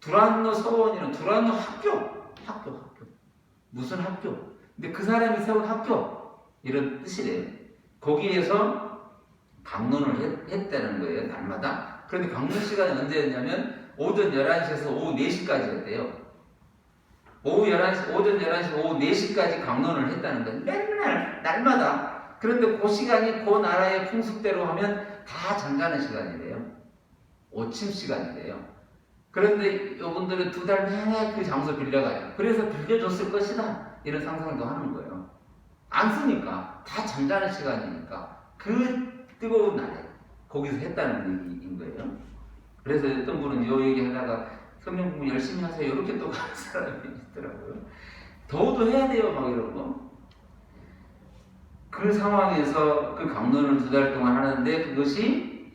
두란노 서원이란 두란노 학교. 무슨 학교? 근데 그 사람이 세운 학교 이런 뜻이래요. 거기에서 강론을 했다는 거예요. 날마다. 그런데 강론 시간이 언제였냐면 오전 11시에서 오후 4시까지였대요. 오전 11시, 오후 4시까지 강론을 했다는 거예요. 맨날 날마다. 그런데 그 시간이 그 나라의 풍습대로 하면 다 잠자는 시간이래요. 오침 시간이래요. 그런데 이분들은 2달 내내 그 장소 빌려가요. 그래서 빌려줬을 것이다. 이런 상상도 하는 거예요. 안 쓰니까. 다 잠자는 시간이니까. 그 뜨거운 날에 거기서 했다는 얘기인 거예요. 그래서 어떤 분은 이 얘기 하다가 성경 공부 열심히 하세요. 이렇게 또 가는 사람이 있더라고요. 더워도 해야 돼요. 막 이러고. 그 상황에서 그 강론을 2달 동안 하는데 그것이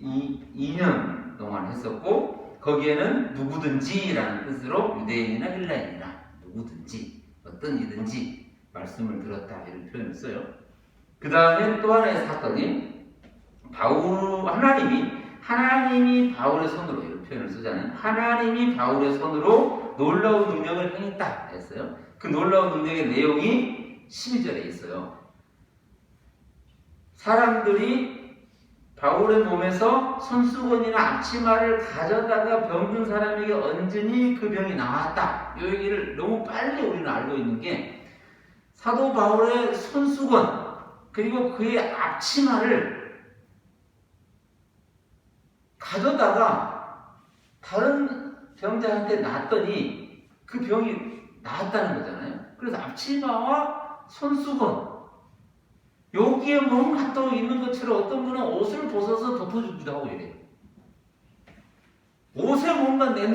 2년 동안 했었고 거기에는 누구든지라는 뜻으로 유대인이나 헬라인이나 누구든지 어떤 이든지 말씀을 들었다 이런 표현을 써요. 그 다음에 또 하나의 사건이 하나님이 바울의 손으로 이런 표현을 쓰잖아요. 하나님이 바울의 손으로 놀라운 능력을 행했다 했어요. 그 놀라운 능력의 내용이 12절에 있어요. 사람들이 바울의 몸에서 손수건이나 앞치마를 가져다가 병든 사람에게 얹으니 그 병이 나았다. 이 얘기를 너무 빨리 우리는 알고 있는 게 사도 바울의 손수건 그리고 그의 앞치마를 가져다가 다른 병자한테 놨더니 그 병이 나았다는 거잖아요. 그래서 앞치마와 손수건 여기에 뭔가 또 있는 것처럼 어떤 분은 옷을 벗어서 덮어주기도 하고 이래요. 옷에 뭔가 내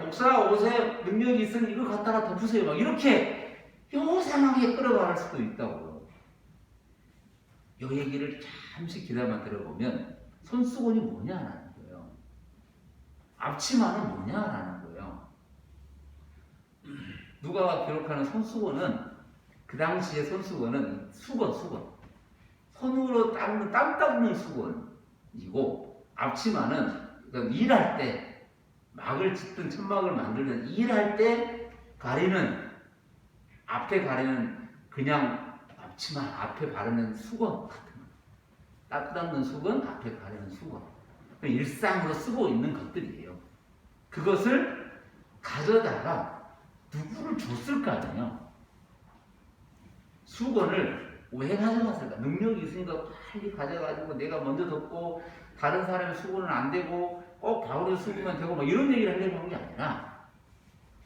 목사 옷에 능력이 있으니 이거 갖다가 덮으세요. 막 이렇게 요 상황에 끌어갈 수도 있다고요. 요 얘기를 잠시 기다려 들어보면 손수건이 뭐냐라는 거예요. 앞치마는 뭐냐라는 거예요. 누가가 기록하는 손수건은 그 당시의 손수건은 수건. 손으로 땀 닦는 수건이고 앞치마는 그러니까 일할 때 막을 짓든 천막을 만들든 일할 때 가리는 앞에 가리는 그냥 앞치마 앞에 바르는 수건 같은 거. 땀 닦는 수건 앞에 가리는 수건. 일상으로 쓰고 있는 것들이에요. 그것을 가져다가 누구를 줬을 거 아니에요. 수건을 왜 가져갔을까? 능력이 있으니까 빨리 가져가지고 내가 먼저 덮고 다른 사람의 수건은 안 되고 꼭 바울의 수건만 되고 막 이런 얘기를 하려고 한 게 아니라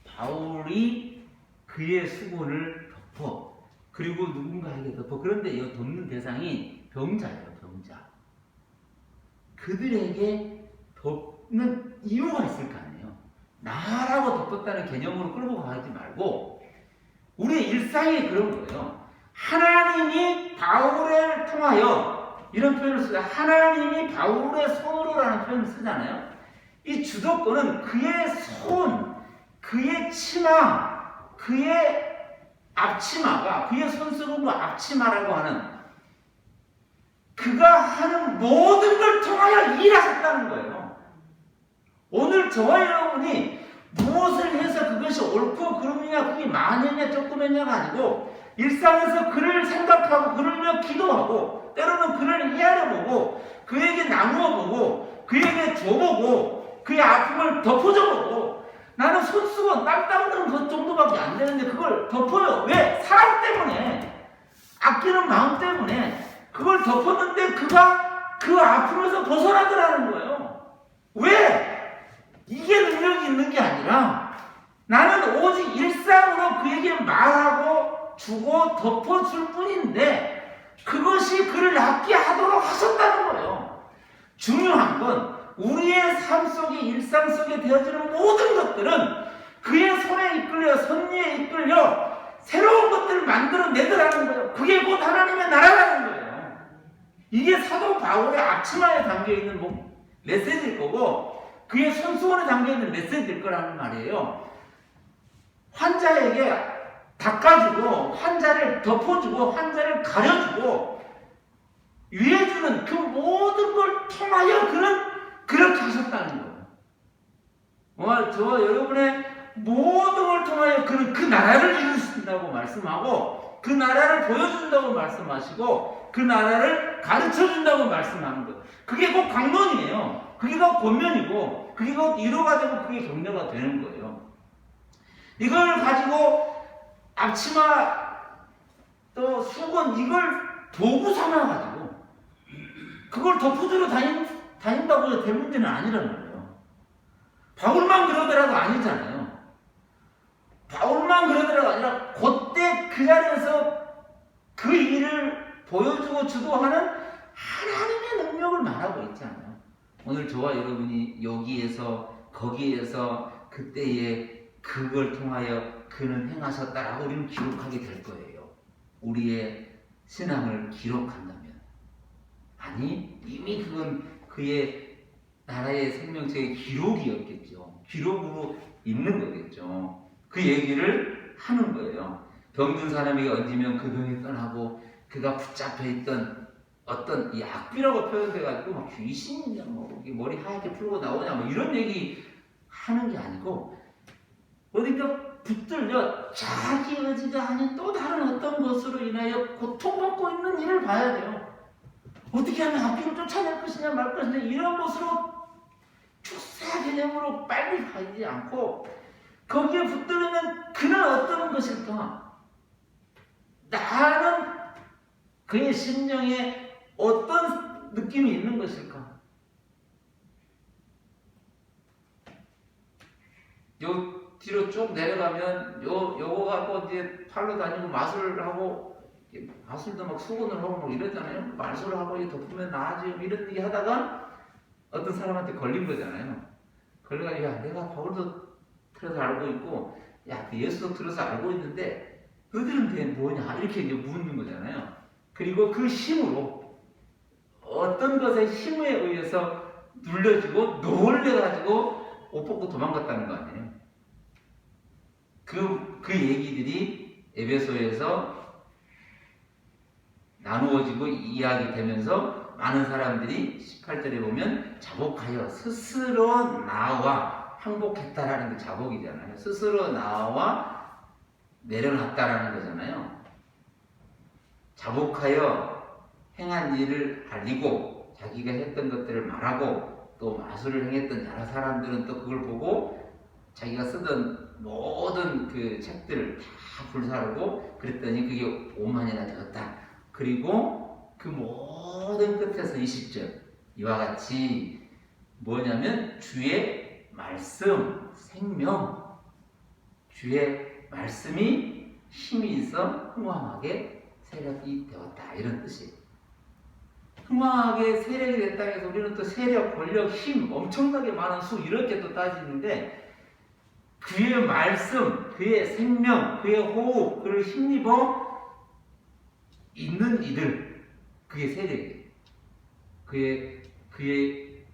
바울이 그의 수건을 덮어 그리고 누군가에게 덮어. 그런데 이 덮는 대상이 병자예요. 병자. 그들에게 덮는 이유가 있을 거 아니에요. 나라고 덮었다는 개념으로 끌고 가지 말고 우리의 일상이 그런 거예요. 하나님이 바울을 통하여 이런 표현을 쓰죠. 하나님이 바울의 손으로라는 표현을 쓰잖아요. 이 주도권은 그의 손, 그의 치마, 그의 앞치마가 그의 손수건과 앞치마라고 하는 그가 하는 모든 걸 통하여 일하셨다는 거예요. 오늘 저와 여러분이 무엇을 해서 그것이 옳고 그름이냐 그게 많으냐 조금이냐가 아니고 일상에서 그를 생각하고 그를 위해 기도하고 때로는 그를 헤아려보고 그에게 나누어보고 그에게 줘보고 그의 아픔을 덮어줘보고 나는 손수건 땀 닦는 것 정도밖에 안 되는데 그걸 덮어요. 왜? 사랑 때문에 아끼는 마음 때문에 그걸 덮었는데 그가 그 아픔에서 벗어나더라는 거예요. 왜? 이게 능력이 있는 게 아니라 나는 오직 일상으로 그에게 말하고 주고 덮어줄 뿐인데 그것이 그를 낫게 하도록 하셨다는 거예요. 중요한 건 우리의 삶 속에 일상 속에 되어지는 모든 것들은 그의 손에 이끌려 섭리에 이끌려 새로운 것들을 만들어내더라는 거예요. 그게 곧 하나님의 나라라는 거예요. 이게 사도 바울의 앞치마에 담겨있는 메시지일 거고 그의 손수건에 담겨있는 메시지일 거라는 말이에요. 환자에게 닦아주고 환자를 덮어주고 환자를 가려주고 위해주는 그 모든 걸 통하여 그는 그렇게 하셨다는 거예요. 오늘 저와 여러분의 모든 걸 통하여 그는 그 나라를 이루신다고 말씀하고 그 나라를 보여준다고 말씀하시고 그 나라를 가르쳐준다고 말씀하는 거예요. 그게 곧 강론이에요. 그게 곧 권면이고 그게 곧 위로가 되고 그게 격려가 되는 거예요. 이걸 가지고 앞치마 또 수건 이걸 도구 삼아가지고 그걸 덮어주러 다닌다고 될 문제는 아니란 말이에요. 바울만 그러더라도 아니잖아요. 바울만 그러더라도 아니라 그때 그 자리에서 그 일을 보여주고 주도하는 하나님의 능력을 말하고 있잖아요. 오늘 저와 여러분이 여기에서 거기에서 그때에 그걸 통하여 그는 행하셨다라고 우리는 기록하게 될 거예요. 우리의 신앙을 기록한다면. 아니 이미 그건 그의 나라의 생명체의 기록이었겠죠. 기록으로 있는 거겠죠. 그 얘기를 하는 거예요. 병든 사람에게 얹으면 그 병이 떠나고 그가 붙잡혀 있던 어떤 이 악귀라고 표현돼가지고 막 귀신이냐 뭐 머리 하얗게 풀고 나오냐 뭐 이런 얘기 하는 게 아니고 어딘가 붙들려 자기 의지가 아닌 또 다른 어떤 것으로 인하여 고통받고 있는 일을 봐야 돼요. 어떻게 하면 악귀를 쫓아낼 것이냐 말 것이냐 이런 것으로 축사 개념으로 빨리 가지 않고 거기에 붙들면 그는 어떤 것일까? 나는 그의 심령에 어떤 느낌이 있는 것일까? 요 뒤로 쭉 내려가면 요거 갖고 이제 팔로 다니고 마술을 하고 마술도 막 수건을 하고 막 이러잖아요. 마술을 하고 덮으면 나아지고 이런 얘기 하다가 어떤 사람한테 걸린 거잖아요. 걸려가지고 야 내가 바울도 틀어서 알고 있고 야 예수도 틀어서 알고 있는데 너희들은 대 뭐냐 이렇게 이제 묻는 거잖아요. 그리고 그 힘으로 어떤 것의 힘에 의해서 눌려지고 놀려가지고 옷 벗고 도망갔다는 거 아니에요. 그 얘기들이 에베소에서 나누어지고 이야기되면서 많은 사람들이 18절에 보면 자복하여 스스로 나와 항복했다라는 게 자복이잖아요. 스스로 나와 내려놨다라는 거잖아요. 자복하여 행한 일을 알리고 자기가 했던 것들을 말하고 또 마술을 행했던 여러 사람들은 또 그걸 보고 자기가 쓰던 모든 그 책들을 다 불사르고 그랬더니 그게 5만이나 되었다. 그리고 그 모든 끝에서 20절 이와 같이 뭐냐면 주의 말씀, 생명, 주의 말씀이 힘이 있어 흥왕하게 세력이 되었다 이런 뜻이에요. 흥왕하게 세력이 됐다 해서 우리는 또 세력, 권력, 힘 엄청나게 많은 수 이렇게 또 따지는데 그의 말씀, 그의 생명, 그의 호흡, 그를 힘입어 있는 이들 그게 세력이에요. 그의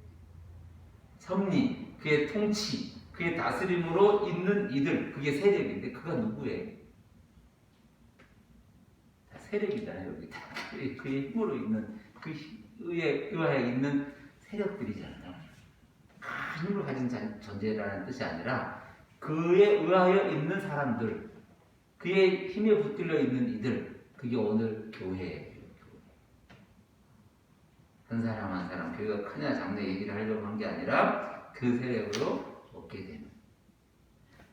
섭리, 그의 통치, 그의 다스림으로 있는 이들 그게 세력인데 그가 누구예요? 다 세력이잖아요. 여기 다 그의 힘으로 있는 그 의하에 있는 세력들이잖아요. 큰 힘을 가진 존재라는 뜻이 아니라 그에 의하여 있는 사람들 그의 힘에 붙들려 있는 이들 그게 오늘 교회예요. 한 사람 한 사람 교회가 크냐 작냐 얘기를 하려고 한 게 아니라 그 세력으로 얻게 되는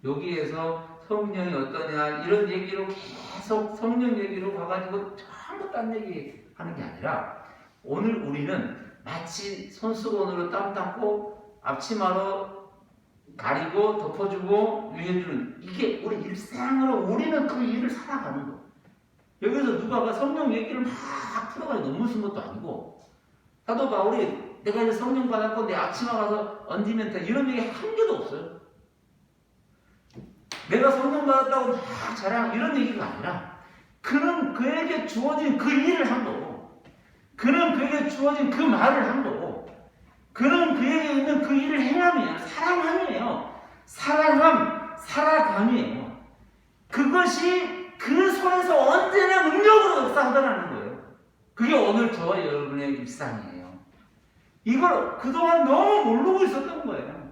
여기에서 성령이 어떠냐 이런 얘기로 계속 성령 얘기로 가가지고 전부 딴 얘기 하는 게 아니라 오늘 우리는 마치 손수건으로 땀 닦고 앞치마로 가리고 덮어주고 위해주는 이게 우리 일상으로 우리는 그 일을 살아가는 거. 여기서 누가가 성령 얘기를 막 풀어가지고 논문 쓴 것도 아니고 사도 바울이 내가 이제 성령 받았고 내 앞치마 가서 얹으면 돼 이런 얘기 한 개도 없어요. 내가 성령 받았다고 막 자랑 이런 얘기가 아니라 그는 그에게 주어진 그 일을 한 거고 그는 그에게 주어진 그 말을 한 거고 그는 그에게 있는 그 일을 행함이에요. 사랑함이에요. 사랑함, 살아감이에요. 그것이 그 손에서 언제나 능력으로 역사하더라는 거예요. 그게 오늘 저와 여러분의 일상이에요. 이걸 그동안 너무 모르고 있었던 거예요.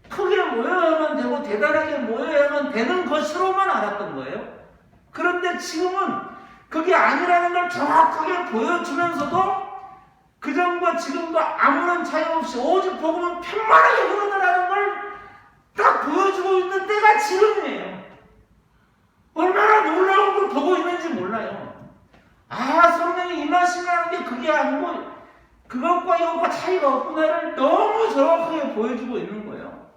크게 모여야만 되고 대단하게 모여야만 되는 것으로만 알았던 거예요. 그런데 지금은 그게 아니라는 걸 정확하게 보여주면서도 그전과 지금과 아무런 차이 없이 오직 복음은 편만하게 흐르더라는 걸 딱 보여주고 있는 때가 지금이에요. 얼마나 놀라운 걸 보고 있는지 몰라요. 아, 성령이 임하시라는 게 그게 아니고 그것과 이것과 차이가 없구나를 너무 정확하게 보여주고 있는 거예요.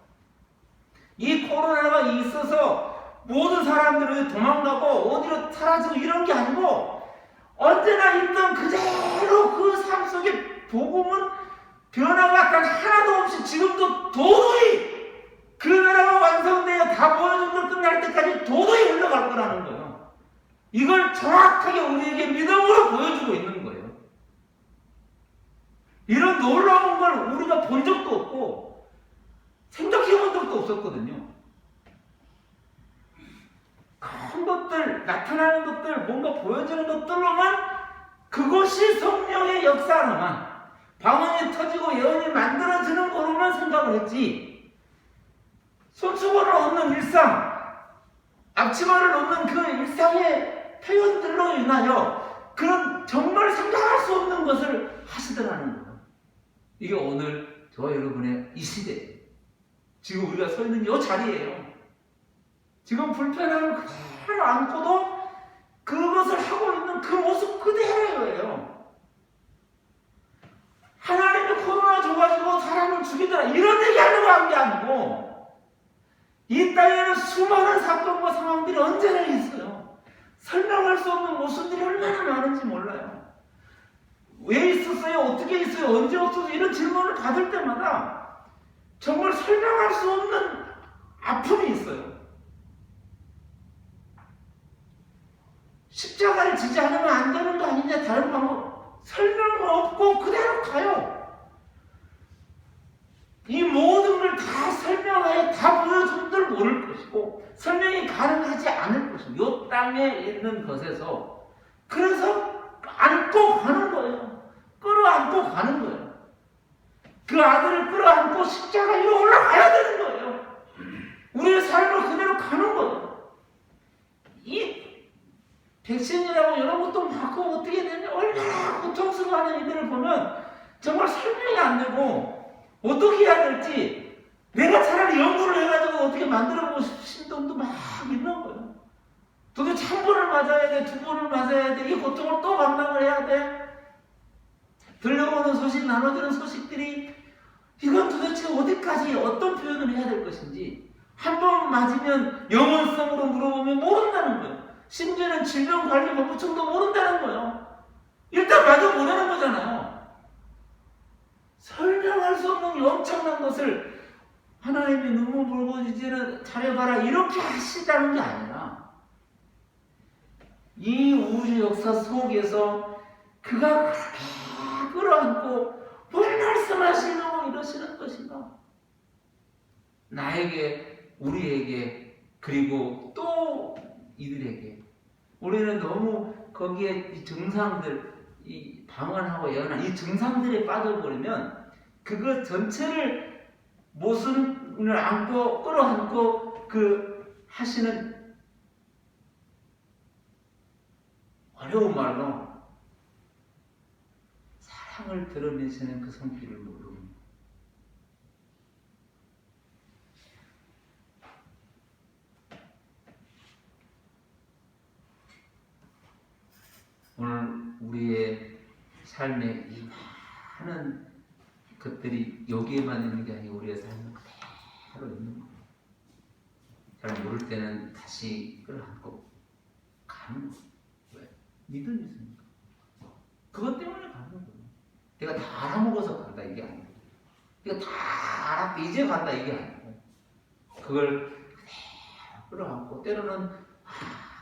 이 코로나가 있어서 모든 사람들이 도망가고 어디로 사라지고 이런 게 아니고 언제나 있던 그대로 그 삶 속에 복음은 변화가 단 하나도 없이 지금도 도저히 그 나라가 완성되어 다 보여준 걸 끝날 때까지 도저히 흘러갈 거라는 거예요. 이걸 정확하게 우리에게 믿음으로 보여주고 있는 거예요. 이런 놀라운 걸 우리가 본 적도 없고 생각해 본 적도 없었거든요. 큰 것들, 나타나는 것들, 뭔가 보여지는 것들로만 그것이 성령의 역사로만 방언이 터지고 예언이 만들어지는 거로만 생각을 했지 손수건을 얻는 일상, 앞치마를 얻는 그 일상의 표현들로 인하여 그런 정말 생각할 수 없는 것을 하시더라는 거예요. 이게 오늘 저와 여러분의 이 시대, 지금 우리가 서 있는 이 자리예요. 지금 불편함을 그대로 안고도 그것을 하고 있는 그 모습 그대로예요. 하나님이 코로나 줘가지고 사람을 죽이더라 이런 얘기하려고 한 게 아니고 이 땅에는 수많은 사건과 상황들이 언제나 있어요. 설명할 수 없는 모습들이 얼마나 많은지 몰라요. 왜 있었어요? 어떻게 있어요? 언제 없었어요? 이런 질문을 받을 때마다 정말 설명할 수 없는 아픔이 있어요. 십자가를 지지 않으면 안 되는 거 아니냐? 다른 방법 설명 없고 그대로 가요. 이 모든 걸 다 설명하여 다 보여준들 모를 것이고 설명이 가능하지 않을 것이고 이 땅에 있는 것에서 그래서 안고 가는 거예요. 끌어안고 가는 거예요. 그 아들을 끌어안고 십자가 위로 올라가야 되는 거예요. 우리의 삶을 그대로 가는 거예요. 이 백신이라고 이런 것도 맞고 어떻게 되냐 얼마나 고통스러워하는 이들을 보면 정말 설명이 안 되고 어떻게 해야 될지 내가 차라리 연구를 해가지고 어떻게 만들어보고 싶은 놈도 막 있는 거예요. 도대체 한 번을 맞아야 돼, 두 번을 맞아야 돼, 이 고통을 또 감당을 해야 돼. 들려오는 소식, 나눠지는 소식들이 이건 도대체 어디까지 어떤 표현을 해야 될 것인지 한 번 맞으면 영원성으로 물어보면 모른다는 거예요. 심지어는 질병관리본부청도 모른다는 거예요. 일단 맞아보라는 거잖아요. 설명할 수 없는 엄청난 것을 하나님이 눈물 물고 이제는 잘해봐라 이렇게 하시다는 게 아니라 이 우주 역사 속에서 그가 그렇게 끌어안고 뭘 말씀하시려고 이러시는 것인가? 나에게, 우리에게, 그리고 또 이들에게 우리는 너무 거기에 이 증상들, 이 방언하고 예언한 이 증상들에 빠져버리면 그것 전체를 모순을 안고 끌어안고 그 하시는 어려운 말로 사랑을 드러내시는 그 손길을 모르고 오늘 우리의 삶에 이 많은 것들이 여기에만 있는 게 아니고 우리의 삶은 그대로 있는 거예요. 잘 모를 때는 다시 끌어안고 가는 거예요. 믿음이 있으니까. 그것 때문에 가는 거예요. 내가 다 알아먹어서 간다 이게 아니고, 내가 다 알았고 이제 간다 이게 아니고, 그걸 그대로 끌어안고, 때로는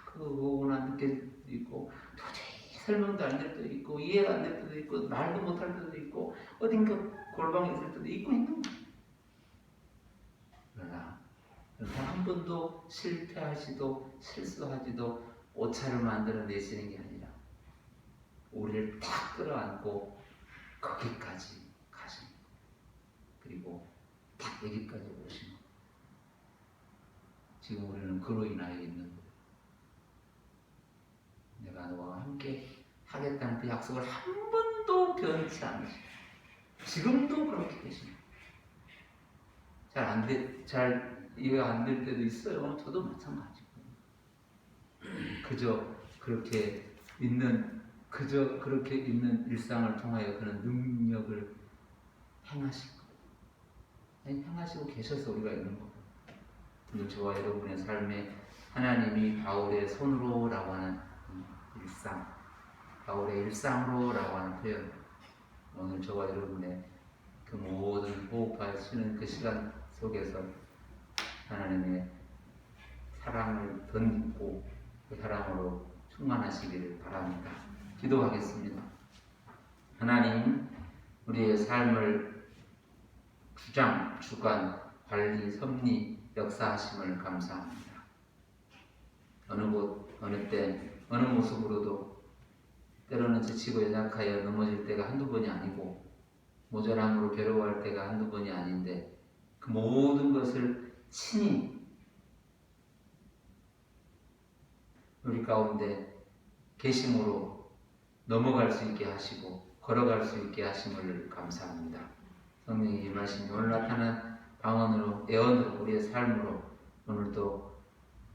그거구나 느낄 때도 있고, 도저히 설명도 안 될 때도 있고, 이해가 안 될 때도 있고, 말도 못할 때도 있고, 어딘가 골방에 있을 때도 있고 있는 거예요. 그러나 한 번도 실패하지도 실수하지도 오차를 만들어내시는 게 아니라 우리를 탁 끌어안고 거기까지 가신 거예요. 그리고 딱 여기까지 오신 거예요. 지금 우리는 그로 인하여 있는 거예요. 내가 너와 함께 하겠다는 그 약속을 한 번도 변치 않으시고 지금도 그렇게 계십니다. 잘 이해가 안 될 때도 있어요. 저도 마찬가지고. 그저 그렇게 있는 일상을 통하여 그런 능력을 행하시고 계셔서 우리가 있는 거예요. 오늘 저와 여러분의 삶에 하나님이 바울의 손으로라고 하는 일상, 바울의 일상으로라고 하는 표현, 오늘 저와 여러분의 그 모든 호흡하여 쉬는 그 시간 속에서 하나님의 사랑을 덧입고 그 사랑으로 충만하시기를 바랍니다. 기도하겠습니다. 하나님, 우리의 삶을 주장, 주관, 관리, 섭리, 역사하심을 감사합니다. 어느 곳, 어느 때, 어느 모습으로도 때로는 지치고 연약하여 넘어질 때가 한두 번이 아니고 모자람으로 괴로워할 때가 한두 번이 아닌데 그 모든 것을 친히 우리 가운데 계심으로 넘어갈 수 있게 하시고 걸어갈 수 있게 하심을 감사합니다. 성령의 이 말씀이 오늘 나타난 방언으로, 예언으로, 우리의 삶으로 오늘도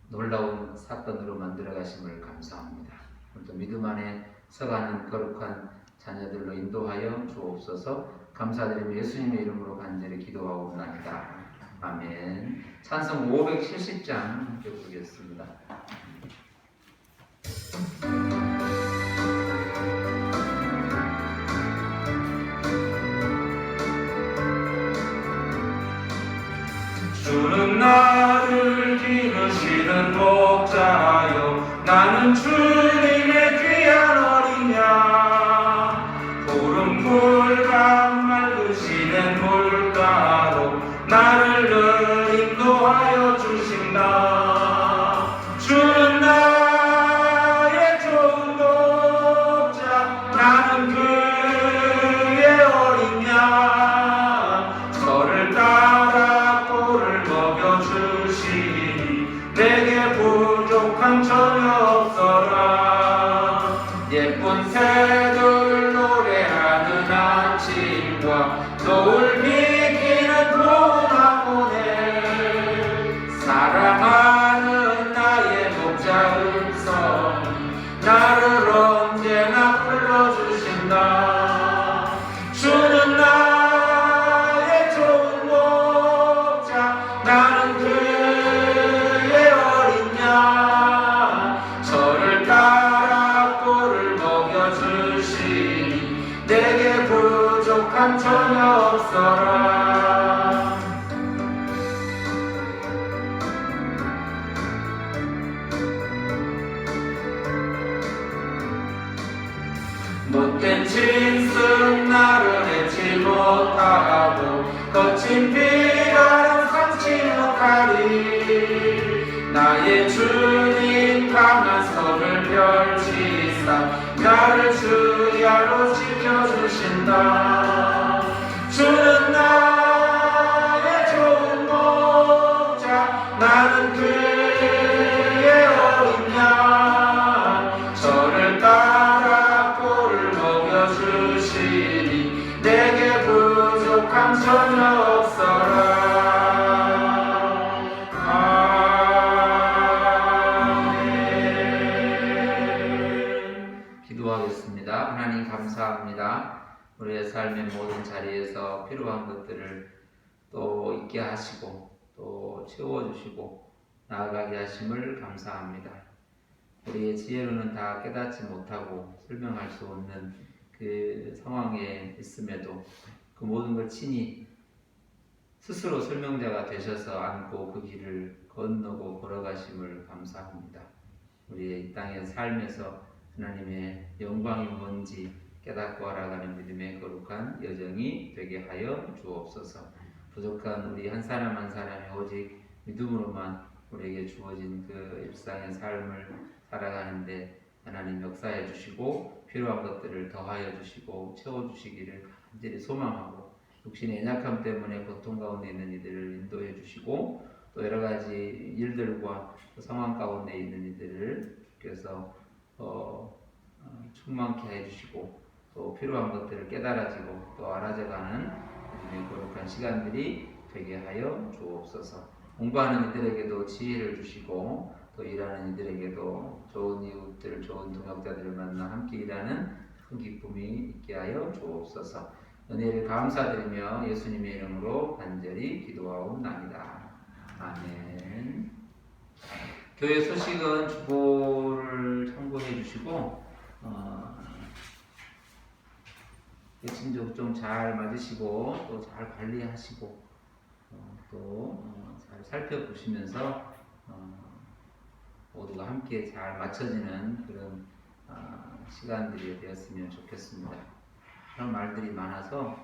놀라운 사건으로 만들어 가심을 감사합니다. 오늘도 믿음 안에 서가는 거룩한 자녀들로 인도하여 주옵소서. 감사드리며 예수님의 이름으로 간절히 기도하옵나이다. 아멘. 찬송 570장 함께 부르겠습니다. 주는 나를 기르시는 목자요, 나는 주님의 귀한 어린양. 푸른 풀과 맑으시는 물가로 나를 늘 인도하여 주신다. 주는 나의 좋은 목자, 나는 그의 어린 양. 저를 따라 꼴을 먹여주시니 내게 부족함 전혀 없어라. 예쁜 새들 노래하는 아침과 노을 비키는 봄하모네, 사랑하는 나의 목자 음성 나를 언제나 불러주신다. 주는 나의 좋은 목자, 나는 그의 어린 양. 저를 따라 꼴을 먹여주시니 내게 부족함 전혀 없어라. 못된 짐승 나를 해치 못하고 거친 비바람 삼지 못하리. 나의 주님 강한 손을 펼치사 나를 주야로 지켜주신다. 주는 나의 좋은 목자, 나는 그의 어린 양. 저를 따라 꼴을 먹여주시니 내게 부족함 전혀 없어라. 기도하겠습니다. 하나님 감사합니다. 우리의 삶의 모든 자리에서 필요한 것들을 또 있게 하시고 또 채워주시고 나아가게 하심을 감사합니다. 우리의 지혜로는 다 깨닫지 못하고 설명할 수 없는 그 상황에 있음에도 그 모든 걸 친히 스스로 설명자가 되셔서 안고 그 길을 건너고 걸어가심을 감사합니다. 우리의 이 땅의 삶에서 하나님의 영광이 뭔지 깨닫고 알아가는 믿음의 거룩한 여정이 되게 하여 주옵소서. 부족한 우리 한 사람 한 사람이 오직 믿음으로만 우리에게 주어진 그 일상의 삶을 살아가는데 하나님 역사해 주시고 필요한 것들을 더하여 주시고 채워주시기를 간절히 소망하고 육신의 연약함 때문에 고통 가운데 있는 이들을 인도해 주시고 또 여러 가지 일들과 상황 가운데 있는 이들을 주께서 충만케 해 주시고 또 필요한 것들을 깨달아지고 또 알아져가는 우리의 거룩한 시간들이 되게 하여 주옵소서. 공부하는 이들에게도 지혜를 주시고 또 일하는 이들에게도 좋은 이웃들, 좋은 동역자들을 만나 함께 일하는 큰 기쁨이 있게 하여 주옵소서. 은혜를 감사드리며 예수님의 이름으로 간절히 기도하옵나이다. 아멘. 교회 소식은 주보를 참고해 주시고 백신족 좀 잘 맞으시고 또 잘 관리하시고 또 잘 살펴보시면서 모두가 함께 잘 맞춰지는 그런 시간들이 되었으면 좋겠습니다. 그런 말들이 많아서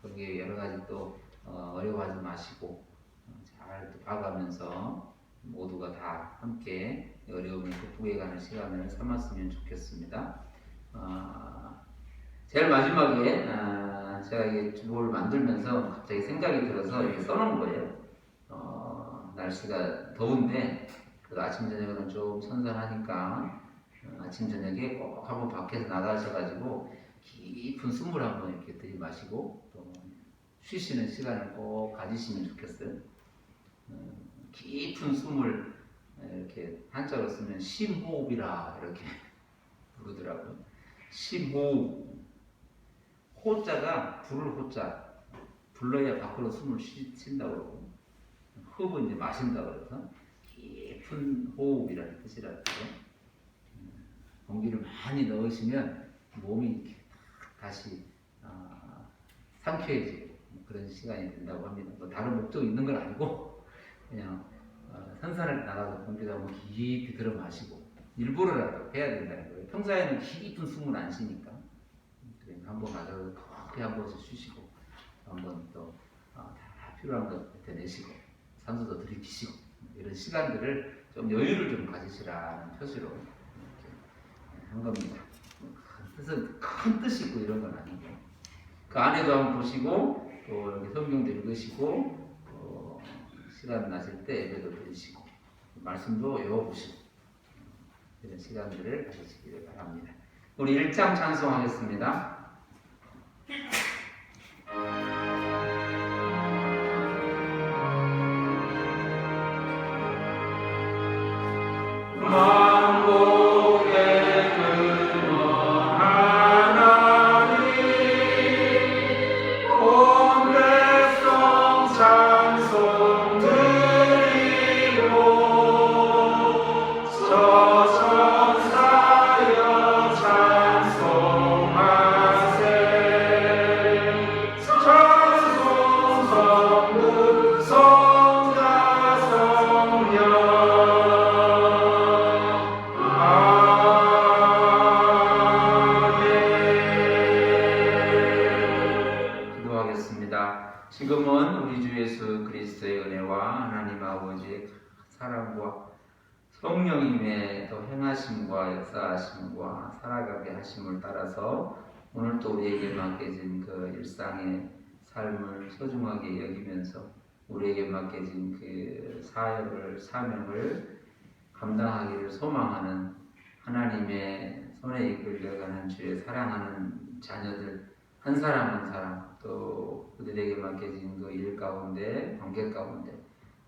거기에 여러 가지 또 어려워하지 마시고 잘 또 봐가면서 모두가 다 함께 어려움을 극복해가는 시간을 삼았으면 좋겠습니다. 제일 마지막에 제가 이게 주보를 만들면서 갑자기 생각이 들어서 이렇게 써놓은 거예요. 날씨가 더운데 그 아침 저녁은 좀 선선하니까 아침 저녁에 꼭 한번 밖에서 나가셔가지고 깊은 숨을 한번 이렇게 들이마시고 또 쉬시는 시간을 꼭 가지시면 좋겠어요. 깊은 숨을 이렇게 한자로 쓰면 심호흡이라 이렇게 부르더라고요. 심호흡. 호자가 부를 호자. 불러야 밖으로 숨을 쉰다고 그러고 흡은 이제 마신다고 그래서 깊은 호흡이라는 뜻이라고 해요. 공기를 많이 넣으시면 몸이 이렇게 다시 상쾌해지고 그런 시간이 된다고 합니다. 뭐 다른 목적이 있는 건 아니고 그냥 선선하게 나가서 공기를 한번 깊이 들어 마시고 일부러라도 해야 된다는 거예요. 평소에는 깊은 숨을 안 쉬니까 그러니까 한번 가서 크게 한 번씩 쉬시고 한번 또 다 필요한 것 뱉어내시고 산소도 들이키시고 이런 시간들을 좀 여유를 좀 가지시라는 표시로 이렇게 한 겁니다. 큰 뜻이 있고 이런 건 아니고 그 안에도 한번 보시고 또 여기 성경도 읽으시고 또 시간 나실 때 예배도 드리시고 말씀도 외워보시고 이런 시간들을 가지시기를 바랍니다. 우리 1장 찬송하겠습니다. 지금은 우리 주 예수 그리스도의 은혜와 하나님 아버지의 사랑과 성령님의 또 행하심과 역사하심과 살아가게 하심을 따라서 오늘 또 우리에게 맡겨진 그 일상의 삶을 소중하게 여기면서 우리에게 맡겨진 그 사명을 감당하기를 소망하는 하나님의 손에 이끌려가는 주의 사랑하는 자녀들 한 사람 한 사람 또 그들에게 맡겨진 그 일 가운데 관계 가운데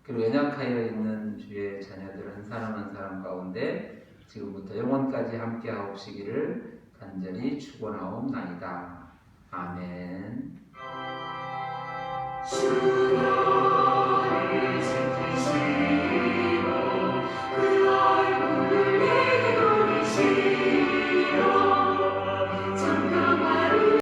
그리고 연약하여 있는 주의 자녀들 한 사람 한 사람 가운데 지금부터 영원까지 함께 하옵시기를 간절히 축원하옵나이다. 아멘.